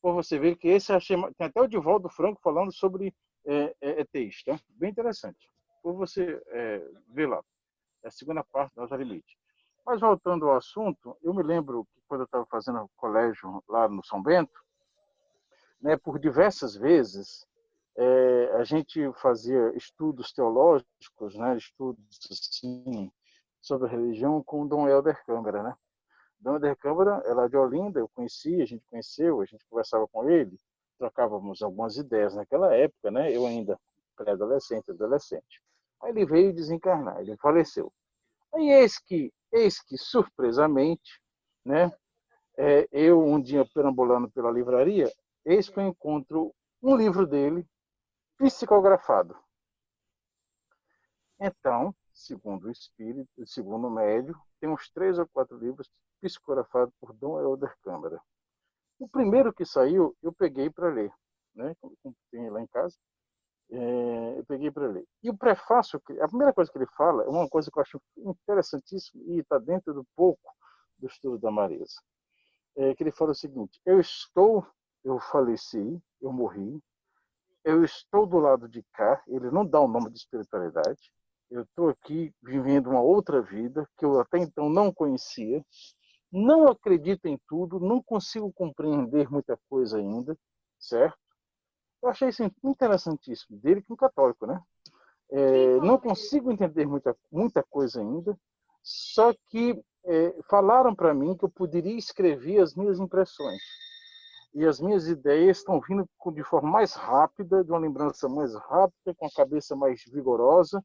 Speaker 10: Por você ver que esse achei, tem até o Divaldo Franco falando sobre ETs, tá? Bem interessante. Por você ver lá, é a segunda parte da Data Limite. Mas voltando ao assunto, eu me lembro que quando eu estava fazendo colégio lá no São Bento, né, por diversas vezes, a gente fazia estudos teológicos, né, estudos assim, sobre a religião com o Dom Helder Câmara, né? Dom Helder Câmara, ela é de Olinda, eu conheci, a gente conheceu, a gente conversava com ele, trocávamos algumas ideias naquela época, né? Eu ainda pré-adolescente, adolescente. Aí ele veio desencarnar, ele faleceu. Aí eis que surpresamente, né? Eu um dia perambulando pela livraria, eis que eu encontro um livro dele psicografado. Então, segundo o espírito, segundo o médium, tem uns 3 ou 4 livros psicografados por Dom Helder Câmara. O primeiro que saiu, eu peguei para ler, né? Como tem lá em casa, eu peguei para ler. E o prefácio, a primeira coisa que ele fala é uma coisa que eu acho interessantíssima e está dentro do pouco do estudo da Marisa. Que ele fala o seguinte: eu faleci, eu morri, eu estou do lado de cá, ele não dá o nome de espiritualidade, eu estou aqui vivendo uma outra vida que eu até então não conhecia, não acredito em tudo, não consigo compreender muita coisa ainda, certo? Eu achei isso interessantíssimo, dele que um católico, né? Não consigo entender muita coisa ainda, só que falaram para mim que eu poderia escrever as minhas impressões. E as minhas ideias estão vindo de forma mais rápida, de uma lembrança mais rápida, com a cabeça mais vigorosa,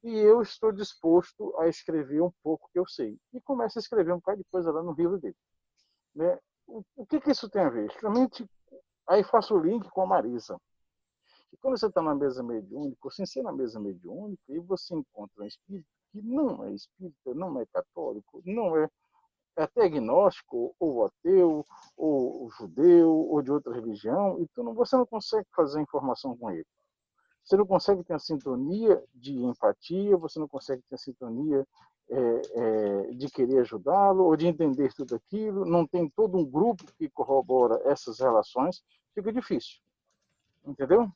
Speaker 10: e eu estou disposto a escrever um pouco que eu sei. E começo a escrever um bocado de coisa lá no livro dele. Né? O que isso tem a ver? Realmente, aí faço o link com a Marisa. E quando você está na mesa mediúnica, ou sem ser na mesa mediúnica, e você encontra um espírito que não é espírita, não é católico, não é é até agnóstico, ou ateu, ou judeu, ou de outra religião, e você não consegue fazer informação com ele. Você não consegue ter a sintonia de empatia, você não consegue ter a sintonia de querer ajudá-lo, ou de entender tudo aquilo, não tem todo um grupo que corrobora essas relações, fica difícil. Entendeu?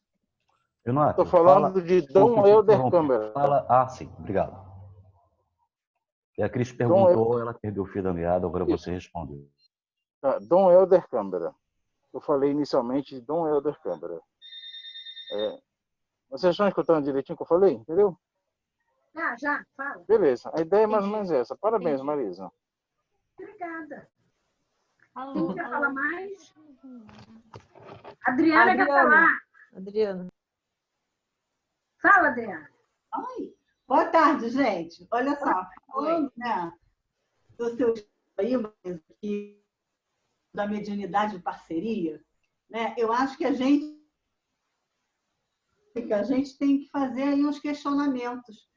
Speaker 10: Estou falando de Dom Helder Câmara.
Speaker 5: Sim, obrigado. E a Cris perguntou, ela perdeu o fio da meada, agora você respondeu.
Speaker 10: Dom Helder Câmara. Eu falei inicialmente de Dom Helder Câmara. Vocês estão escutando direitinho o que eu falei? Entendeu?
Speaker 3: Já, fala.
Speaker 10: Beleza, a ideia é mais ou menos essa. Parabéns, Marisa.
Speaker 3: Obrigada. Quem quer falar mais? Adriana quer falar.
Speaker 2: Adriana.
Speaker 3: Fala, Adriana.
Speaker 9: Oi. Boa tarde, gente. Olha só, falando, né, do seu aí, da mediunidade de parceria, né, eu acho que a gente tem que fazer aí uns questionamentos.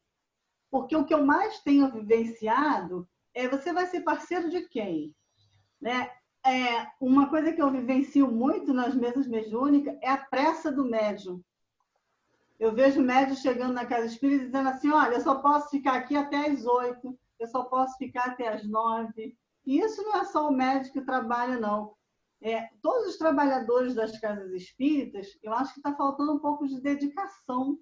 Speaker 9: Porque o que eu mais tenho vivenciado é você vai ser parceiro de quem? Né? Uma coisa que eu vivencio muito nas mesas mediúnicas é a pressa do médium. Eu vejo médium chegando na casa espírita dizendo assim, olha, eu só posso ficar aqui até às 8, eu só posso ficar até às 9. E isso não é só o médico que trabalha, não. Todos os trabalhadores das casas espíritas, eu acho que está faltando um pouco de dedicação.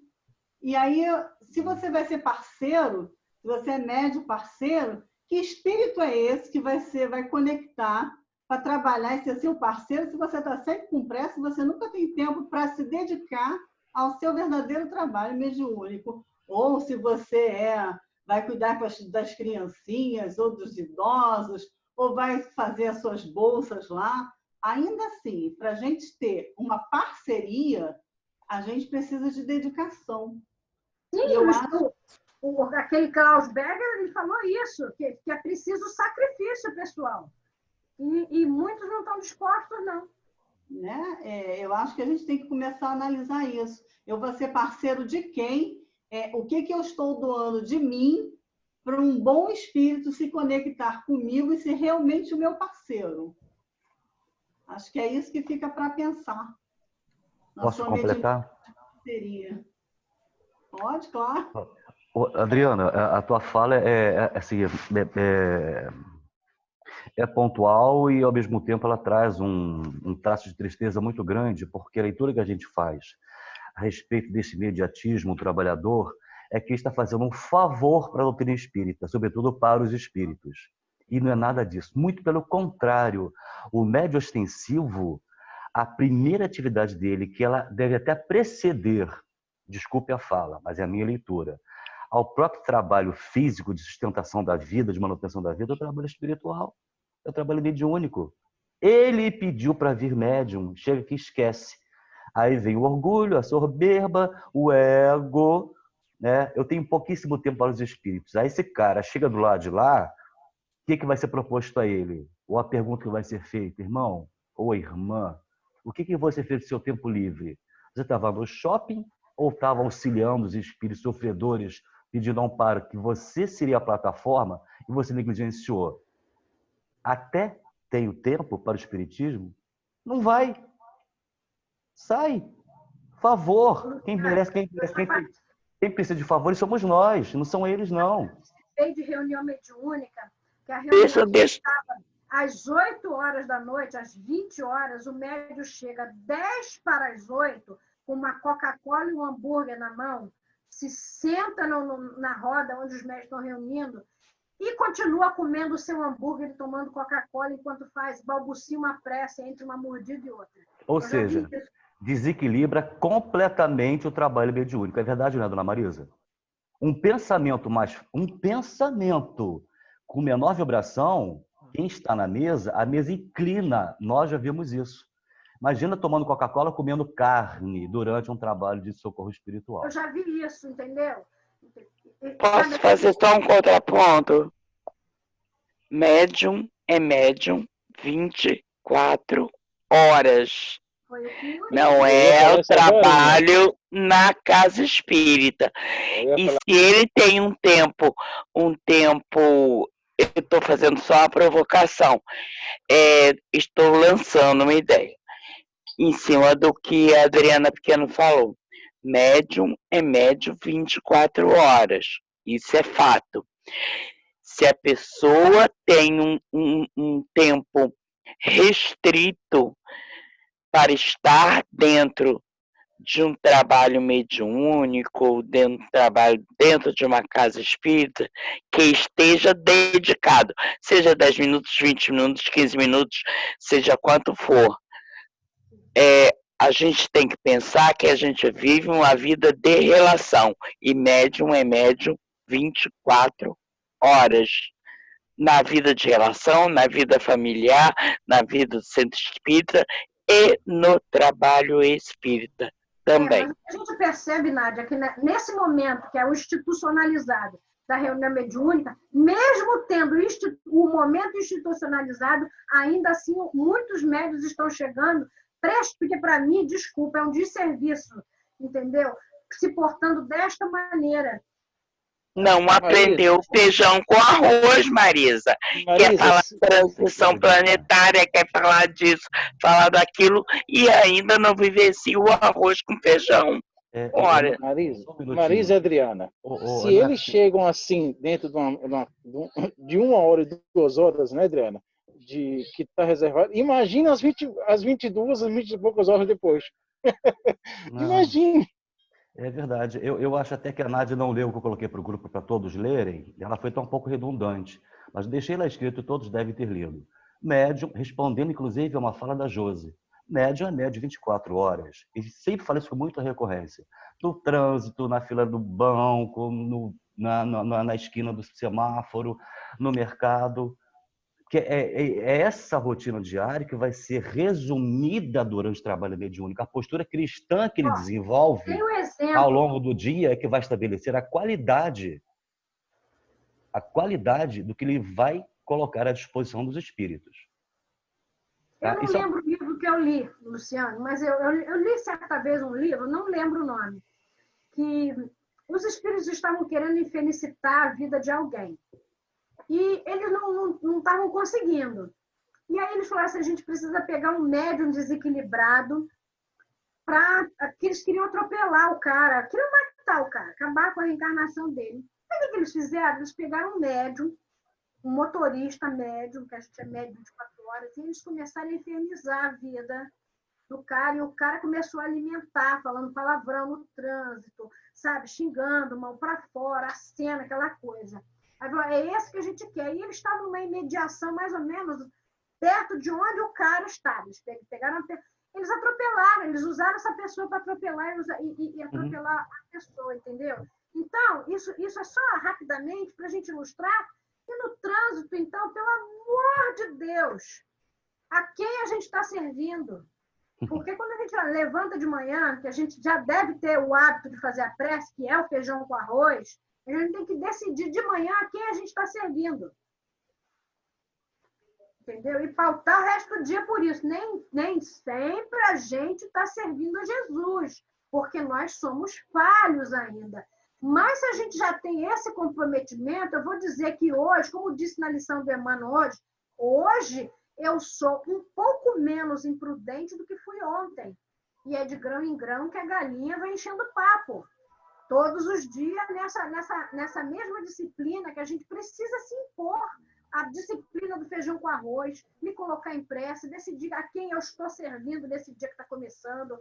Speaker 9: E aí, se você vai ser parceiro, se você é médium parceiro, que espírito é esse que vai conectar para trabalhar e ser seu parceiro? Se você está sempre com pressa, você nunca tem tempo para se dedicar ao seu verdadeiro trabalho mediúnico. Ou se você vai cuidar das criancinhas ou dos idosos, ou vai fazer as suas bolsas lá. Ainda assim, para a gente ter uma parceria, a gente precisa de dedicação.
Speaker 3: Sim, aquele Klaus Berger, ele falou isso, que é preciso sacrifício, pessoal. E muitos não estão dispostos, não.
Speaker 9: Né? Eu acho que a gente tem que começar a analisar isso. Eu vou ser parceiro de quem? O que eu estou doando de mim para um bom espírito se conectar comigo e ser realmente o meu parceiro? Acho que é isso que fica para pensar.
Speaker 5: Posso completar?
Speaker 9: Seria. Pode, claro.
Speaker 5: Adriana, a tua fala é pontual e, ao mesmo tempo, ela traz um traço de tristeza muito grande, porque a leitura que a gente faz a respeito desse imediatismo trabalhador é que está fazendo um favor para a doutrina espírita, sobretudo para os espíritos. E não é nada disso. Muito pelo contrário. O médio ostensivo, a primeira atividade dele, que ela deve até preceder, desculpe a fala, mas é a minha leitura, ao próprio trabalho físico de sustentação da vida, de manutenção da vida, é o trabalho espiritual. É o trabalho mediúnico. Ele pediu para vir médium, chega que esquece. Aí vem o orgulho, a soberba, o ego, né? Eu tenho pouquíssimo tempo para os espíritos. Aí esse cara chega do lado de lá, o que vai ser proposto a ele? Ou a pergunta que vai ser feita, irmão ou irmã, o que você fez do seu tempo livre? Você estava no shopping ou estava auxiliando os espíritos sofredores, pedindo amparo que você seria a plataforma e você negligenciou? Até tenho tempo para o espiritismo? Não vai. Sai. Favor. Quem merece, quem precisa de favores somos nós, não são eles, não.
Speaker 3: De reunião mediúnica, que a reunião estava às 8 horas da noite, às 20 horas, o médium chega 10 para as 8, com uma Coca-Cola e um hambúrguer na mão, se senta na roda onde os médios estão reunindo e continua comendo o seu hambúrguer e tomando Coca-Cola enquanto balbucia uma prece entre uma mordida e outra.
Speaker 5: Ou seja, desequilibra completamente o trabalho mediúnico. É verdade, não é, dona Marisa? Um pensamento com menor vibração, quem está na mesa, a mesa inclina. Nós já vimos isso. Imagina tomando Coca-Cola, comendo carne durante um trabalho de socorro espiritual.
Speaker 3: Eu já vi isso, entendeu?
Speaker 1: Posso fazer só um contraponto? Médium é médium 24 horas. Não é o trabalho na casa espírita. E se ele tem um tempo eu estou fazendo só a provocação. Estou lançando uma ideia em cima do que a Adriana Pequeno falou. Médium é médium 24 horas. Isso é fato. Se a pessoa tem um tempo restrito para estar dentro de um trabalho mediúnico, dentro de uma casa espírita, que esteja dedicado, seja 10 minutos, 20 minutos, 15 minutos, seja quanto for. A gente tem que pensar que a gente vive uma vida de relação, e médium é médium 24 horas. Na vida de relação, na vida familiar, na vida do centro espírita e no trabalho espírita também.
Speaker 3: Mas a gente percebe, Nádia, que nesse momento, que é o institucionalizado da reunião mediúnica, mesmo tendo o momento institucionalizado, ainda assim muitos médios estão chegando, porque para mim, desculpa, é um desserviço, entendeu? Se portando desta maneira.
Speaker 1: Não aprendeu feijão com arroz, Marisa. Quer falar de transição planetária, quer falar disso, falar daquilo, e ainda não vivencia o arroz com feijão. Ora.
Speaker 10: Marisa e Adriana, se eles chegam assim, dentro de 1 hora e 2 horas, né, Adriana? Que está reservado, imagina as 22, as 20 e poucas horas depois. Imagine.
Speaker 5: É verdade. Eu acho até que a Nádia não leu o que eu coloquei para o grupo para todos lerem. Ela foi tão um pouco redundante. Mas deixei lá escrito e todos devem ter lido. Médium, respondendo inclusive a uma fala da Josi. Médium é médium 24 horas. E sempre falo isso com muita recorrência. No trânsito, na fila do banco, na esquina do semáforo, no mercado. Que é essa rotina diária que vai ser resumida durante o trabalho mediúnico. A postura cristã que ele desenvolve ao longo do dia é que vai estabelecer a qualidade do que ele vai colocar à disposição dos espíritos.
Speaker 3: Tá? Eu não lembro o livro que eu li, Luciano, mas eu li certa vez um livro, não lembro o nome, que os espíritos estavam querendo infelicitar a vida de alguém. E eles não estavam conseguindo. E aí eles falaram assim, a gente precisa pegar um médium desequilibrado que eles queriam atropelar o cara, queriam matar o cara, acabar com a reencarnação dele. Aí o que eles fizeram? Eles pegaram um médium, um motorista médium, que a gente é médium 24 horas, e eles começaram a infernizar a vida do cara, e o cara começou a alimentar, falando palavrão no trânsito, sabe, xingando, mão para fora, a cena, aquela coisa. Agora, é esse que a gente quer. E eles estavam numa imediação, mais ou menos, perto de onde o cara estava. Eles pegaram, eles atropelaram, eles usaram essa pessoa para atropelar e atropelar a pessoa, entendeu? Então, isso é só rapidamente para a gente ilustrar que no trânsito, então, pelo amor de Deus, a quem a gente está servindo? Porque quando a gente levanta de manhã, que a gente já deve ter o hábito de fazer a prece, que é o feijão com arroz, a gente tem que decidir de manhã a quem a gente está servindo. Entendeu? E pautar o resto do dia por isso. Nem sempre a gente está servindo a Jesus, porque nós somos falhos ainda. Mas se a gente já tem esse comprometimento, eu vou dizer que hoje, como disse na lição do Emmanuel hoje eu sou um pouco menos imprudente do que fui ontem. E é de grão em grão que a galinha vai enchendo papo. Todos os dias, nessa mesma disciplina que a gente precisa se impor, a disciplina do feijão com arroz, me colocar em prece, decidir a quem eu estou servindo nesse dia que está começando,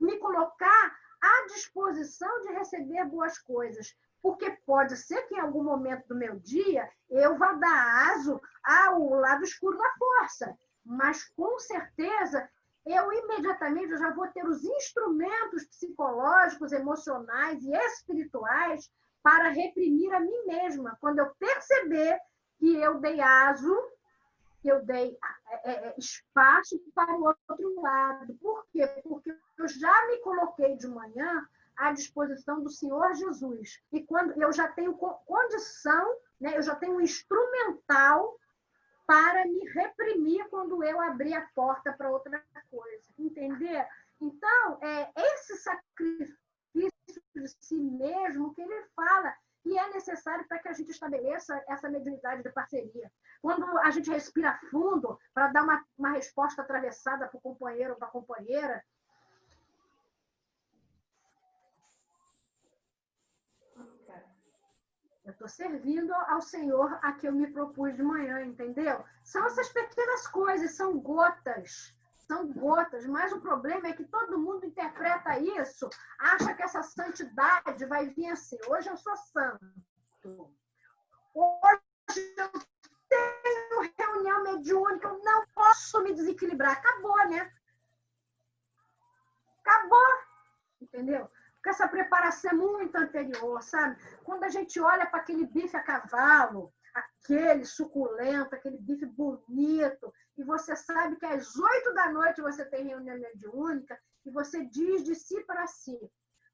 Speaker 3: me colocar à disposição de receber boas coisas, porque pode ser que em algum momento do meu dia eu vá dar aso ao lado escuro da força, mas com certeza eu imediatamente já vou ter os instrumentos psicológicos, emocionais e espirituais para reprimir a mim mesma. Quando eu perceber que eu dei aso, que eu dei espaço para o outro lado. Por quê? Porque eu já me coloquei de manhã à disposição do Senhor Jesus. E quando eu já tenho condição, né, eu já tenho um instrumental para me reprimir quando eu abrir a porta para outra coisa. Entender? Então, esse sacrifício de si mesmo que ele fala, que é necessário para que a gente estabeleça essa mediunidade de parceria. Quando a gente respira fundo para dar uma resposta atravessada para o companheiro ou para a companheira. Eu estou servindo ao Senhor a que eu me propus de manhã, entendeu? São essas pequenas coisas, são gotas. São gotas, mas o problema é que todo mundo interpreta isso, acha que essa santidade vai vir assim. Hoje eu sou santo. Hoje eu tenho reunião mediúnica, eu não posso me desequilibrar. Acabou, né? Acabou, entendeu? Porque essa preparação é muito anterior, sabe? Quando a gente olha para aquele bife a cavalo, aquele suculento, aquele bife bonito, e você sabe que às 8 da noite você tem reunião mediúnica, e você diz de si para si,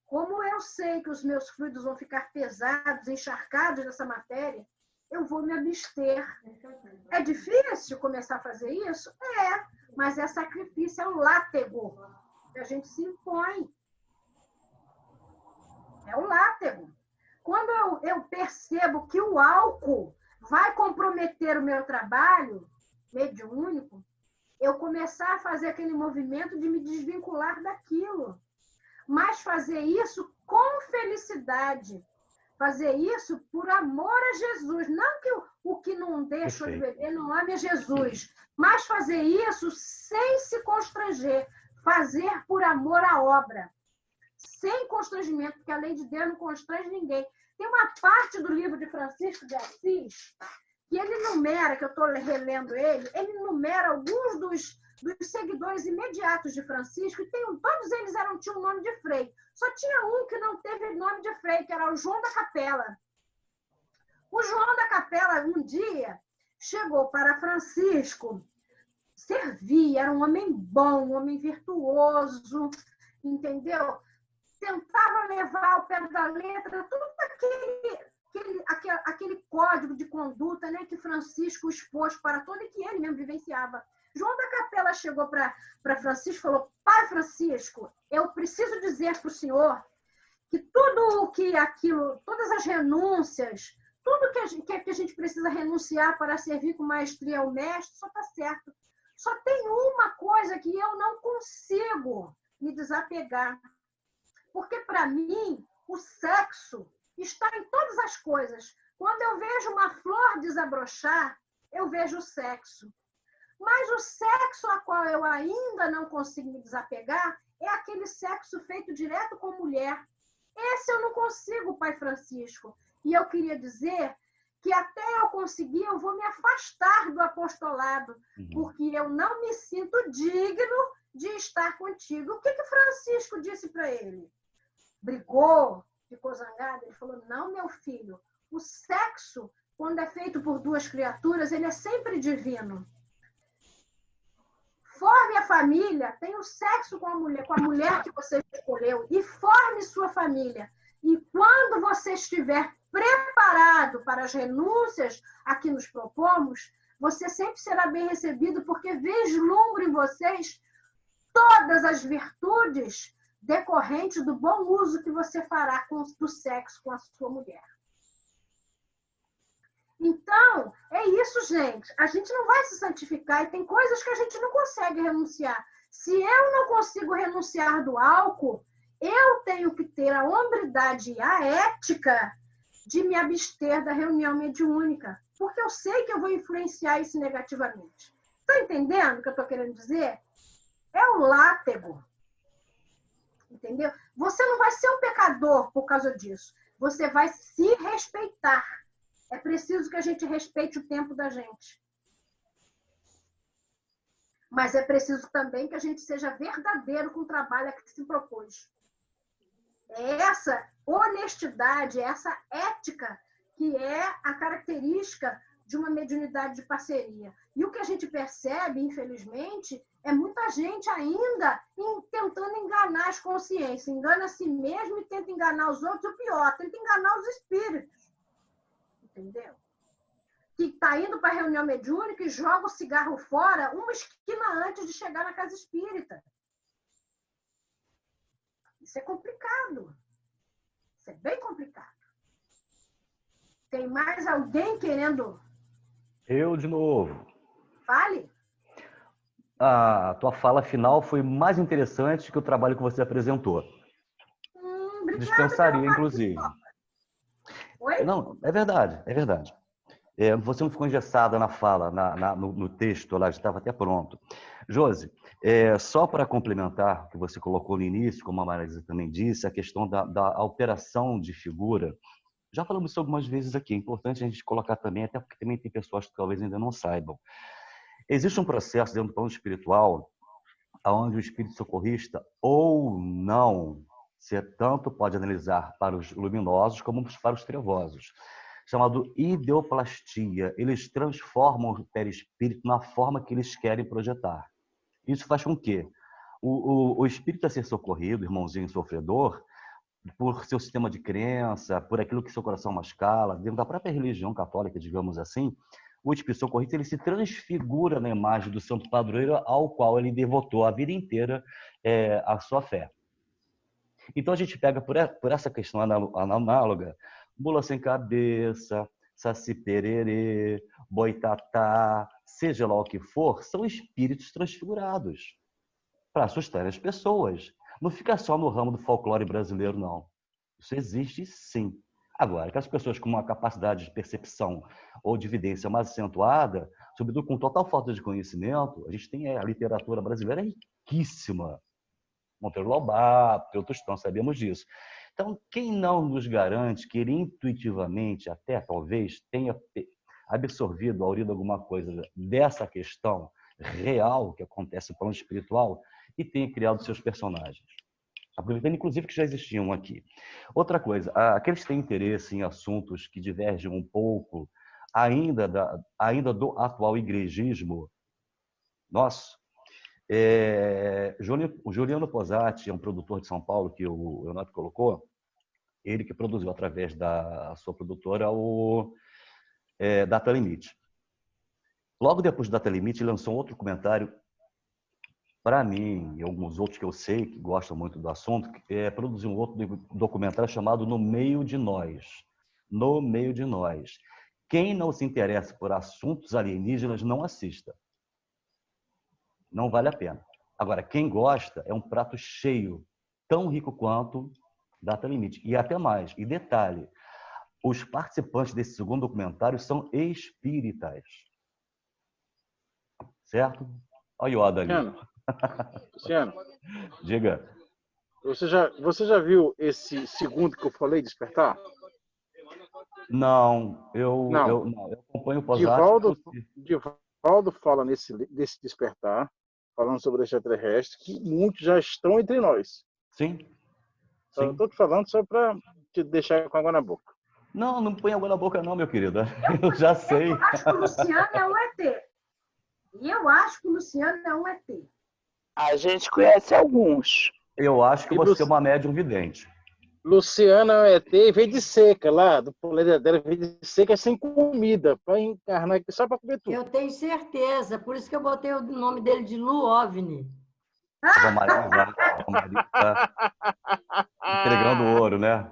Speaker 3: como eu sei que os meus fluidos vão ficar pesados, encharcados nessa matéria, eu vou me abster. É difícil começar a fazer isso? É, mas é sacrifício, é um látego que a gente se impõe. É o látego. Quando eu percebo que o álcool vai comprometer o meu trabalho mediúnico, eu começar a fazer aquele movimento de me desvincular daquilo. Mas fazer isso com felicidade. Fazer isso por amor a Jesus. Não que o que não deixa de beber não ame a Jesus, mas fazer isso sem se constranger. Fazer por amor à obra. Sem constrangimento, porque a lei de Deus não constrange ninguém. Tem uma parte do livro de Francisco de Assis que ele numera, que eu estou relendo ele numera alguns dos seguidores imediatos de Francisco, e todos eles tinham nome de Frei. Só tinha um que não teve nome de Frei, que era o João da Capela. O João da Capela, um dia, chegou para Francisco, servia, era um homem bom, um homem virtuoso, entendeu? Tentava levar ao pé da letra tudo aquele código de conduta, né, que Francisco expôs para todo e que ele mesmo vivenciava. João da Capela chegou para Francisco e falou: Pai Francisco, eu preciso dizer para o senhor que tudo o que aquilo, todas as renúncias, tudo que a gente precisa renunciar para servir com maestria ao mestre, só está certo. Só tem uma coisa que eu não consigo me desapegar. Porque, para mim, o sexo está em todas as coisas. Quando eu vejo uma flor desabrochar, eu vejo o sexo. Mas o sexo a qual eu ainda não consigo me desapegar é aquele sexo feito direto com mulher. Esse eu não consigo, Pai Francisco. E eu queria dizer que até eu conseguir, eu vou me afastar do apostolado, porque eu não me sinto digno de estar contigo. O que Francisco disse para ele? Brigou, ficou zangado, ele falou: não, meu filho, o sexo, quando é feito por duas criaturas, ele é sempre divino. Forme a família, tenha o sexo com a mulher que você escolheu, e forme sua família. E quando você estiver preparado para as renúncias a que nos propomos, você sempre será bem recebido, porque vislumbro em vocês todas as virtudes decorrentes do bom uso que você fará do sexo com a sua mulher. Então, é isso, gente. A gente não vai se santificar e tem coisas que a gente não consegue renunciar. Se eu não consigo renunciar do álcool, eu tenho que ter a hombridade e a ética de me abster da reunião mediúnica, porque eu sei que eu vou influenciar isso negativamente. Está entendendo o que eu estou querendo dizer? É o látego. Entendeu? Você não vai ser um pecador por causa disso. Você vai se respeitar. É preciso que a gente respeite o tempo da gente. Mas é preciso também que a gente seja verdadeiro com o trabalho a que se propôs. É essa honestidade, essa ética que é a característica de uma mediunidade de parceria. E o que a gente percebe, infelizmente, é muita gente ainda tentando enganar as consciências. Engana a si mesmo e tenta enganar os outros. O pior, tenta enganar os espíritos. Entendeu? Que está indo para a reunião mediúnica e joga o cigarro fora uma esquina antes de chegar na casa espírita. Isso é complicado. Isso é bem complicado. Tem mais alguém querendo?
Speaker 5: Eu de novo.
Speaker 3: Fale.
Speaker 5: A tua fala final foi mais interessante que o trabalho que você apresentou. Dispensaria, inclusive.
Speaker 3: Oi?
Speaker 5: Não, é verdade, é verdade. Você não ficou engessada na fala, no texto, lá estava até pronto. Josi, só para complementar o que você colocou no início, como a Marisa também disse, a questão da alteração de figura. Já falamos isso algumas vezes aqui, é importante a gente colocar também, até porque também tem pessoas que talvez ainda não saibam. Existe um processo dentro do plano espiritual, onde o espírito socorrista ou não, você tanto pode analisar para os luminosos como para os trevosos, chamado ideoplastia. Eles transformam o perispírito na forma que eles querem projetar. Isso faz com que o espírito a ser socorrido, irmãozinho sofredor, por seu sistema de crença, por aquilo que seu coração mascala, dentro da própria religião católica, digamos assim, o espírito socorrista ele se transfigura na imagem do santo padroeiro ao qual ele devotou a vida inteira a sua fé. Então a gente pega por essa questão análoga, mula sem cabeça, saci pererê, boitatá, seja lá o que for, são espíritos transfigurados para assustar as pessoas. Não fica só no ramo do folclore brasileiro, não. Isso existe, sim. Agora, que as pessoas com uma capacidade de percepção ou de evidência mais acentuada, sobretudo com total falta de conhecimento, a gente tem a literatura brasileira riquíssima. Monteiro Lobato, outros não sabemos disso. Então, quem não nos garante que ele intuitivamente, até talvez, tenha absorvido, aurido alguma coisa dessa questão real que acontece no plano espiritual e tenha criado seus personagens? Aproveitando, inclusive, que já existiam aqui. Outra coisa, aqueles que têm interesse em assuntos que divergem um pouco ainda do atual igrejismo nosso, o Juliano Posati é um produtor de São Paulo que o Leonardo colocou, ele que produziu através da sua produtora o Data Limite. Logo depois do Data Limite, ele lançou um outro comentário para mim e alguns outros que eu sei que gostam muito do assunto, produziu um outro documentário chamado No Meio de Nós. No Meio de Nós. Quem não se interessa por assuntos alienígenas, não assista. Não vale a pena. Agora, quem gosta, é um prato cheio, tão rico quanto Data Limite. E até mais. E detalhe, os participantes desse segundo documentário são espíritas. Certo? Olha o Yoda ali.
Speaker 10: Luciano,
Speaker 5: diga.
Speaker 10: Você já viu esse segundo que eu falei, Despertar?
Speaker 5: Não, eu acompanho o Posati.
Speaker 10: Divaldo fala desse Despertar, falando sobre extraterrestre, que muitos já estão entre nós.
Speaker 5: Sim.
Speaker 10: Sim. Estou te falando só para te deixar com água na boca.
Speaker 5: Não, não põe água na boca não, meu querido. Eu já sei.
Speaker 3: Eu acho que o Luciano é um ET. E eu acho que o Luciano é um ET.
Speaker 1: A gente conhece alguns.
Speaker 5: Eu acho que você é uma médium vidente.
Speaker 10: Luciana é um ET e veio de seca lá, do planeta dela, veio de seca sem comida, para encarnar aqui só para comer tudo.
Speaker 11: Eu tenho certeza, por isso que eu botei o nome dele de Lu OVNI.
Speaker 5: O marido tá entregando ouro, né?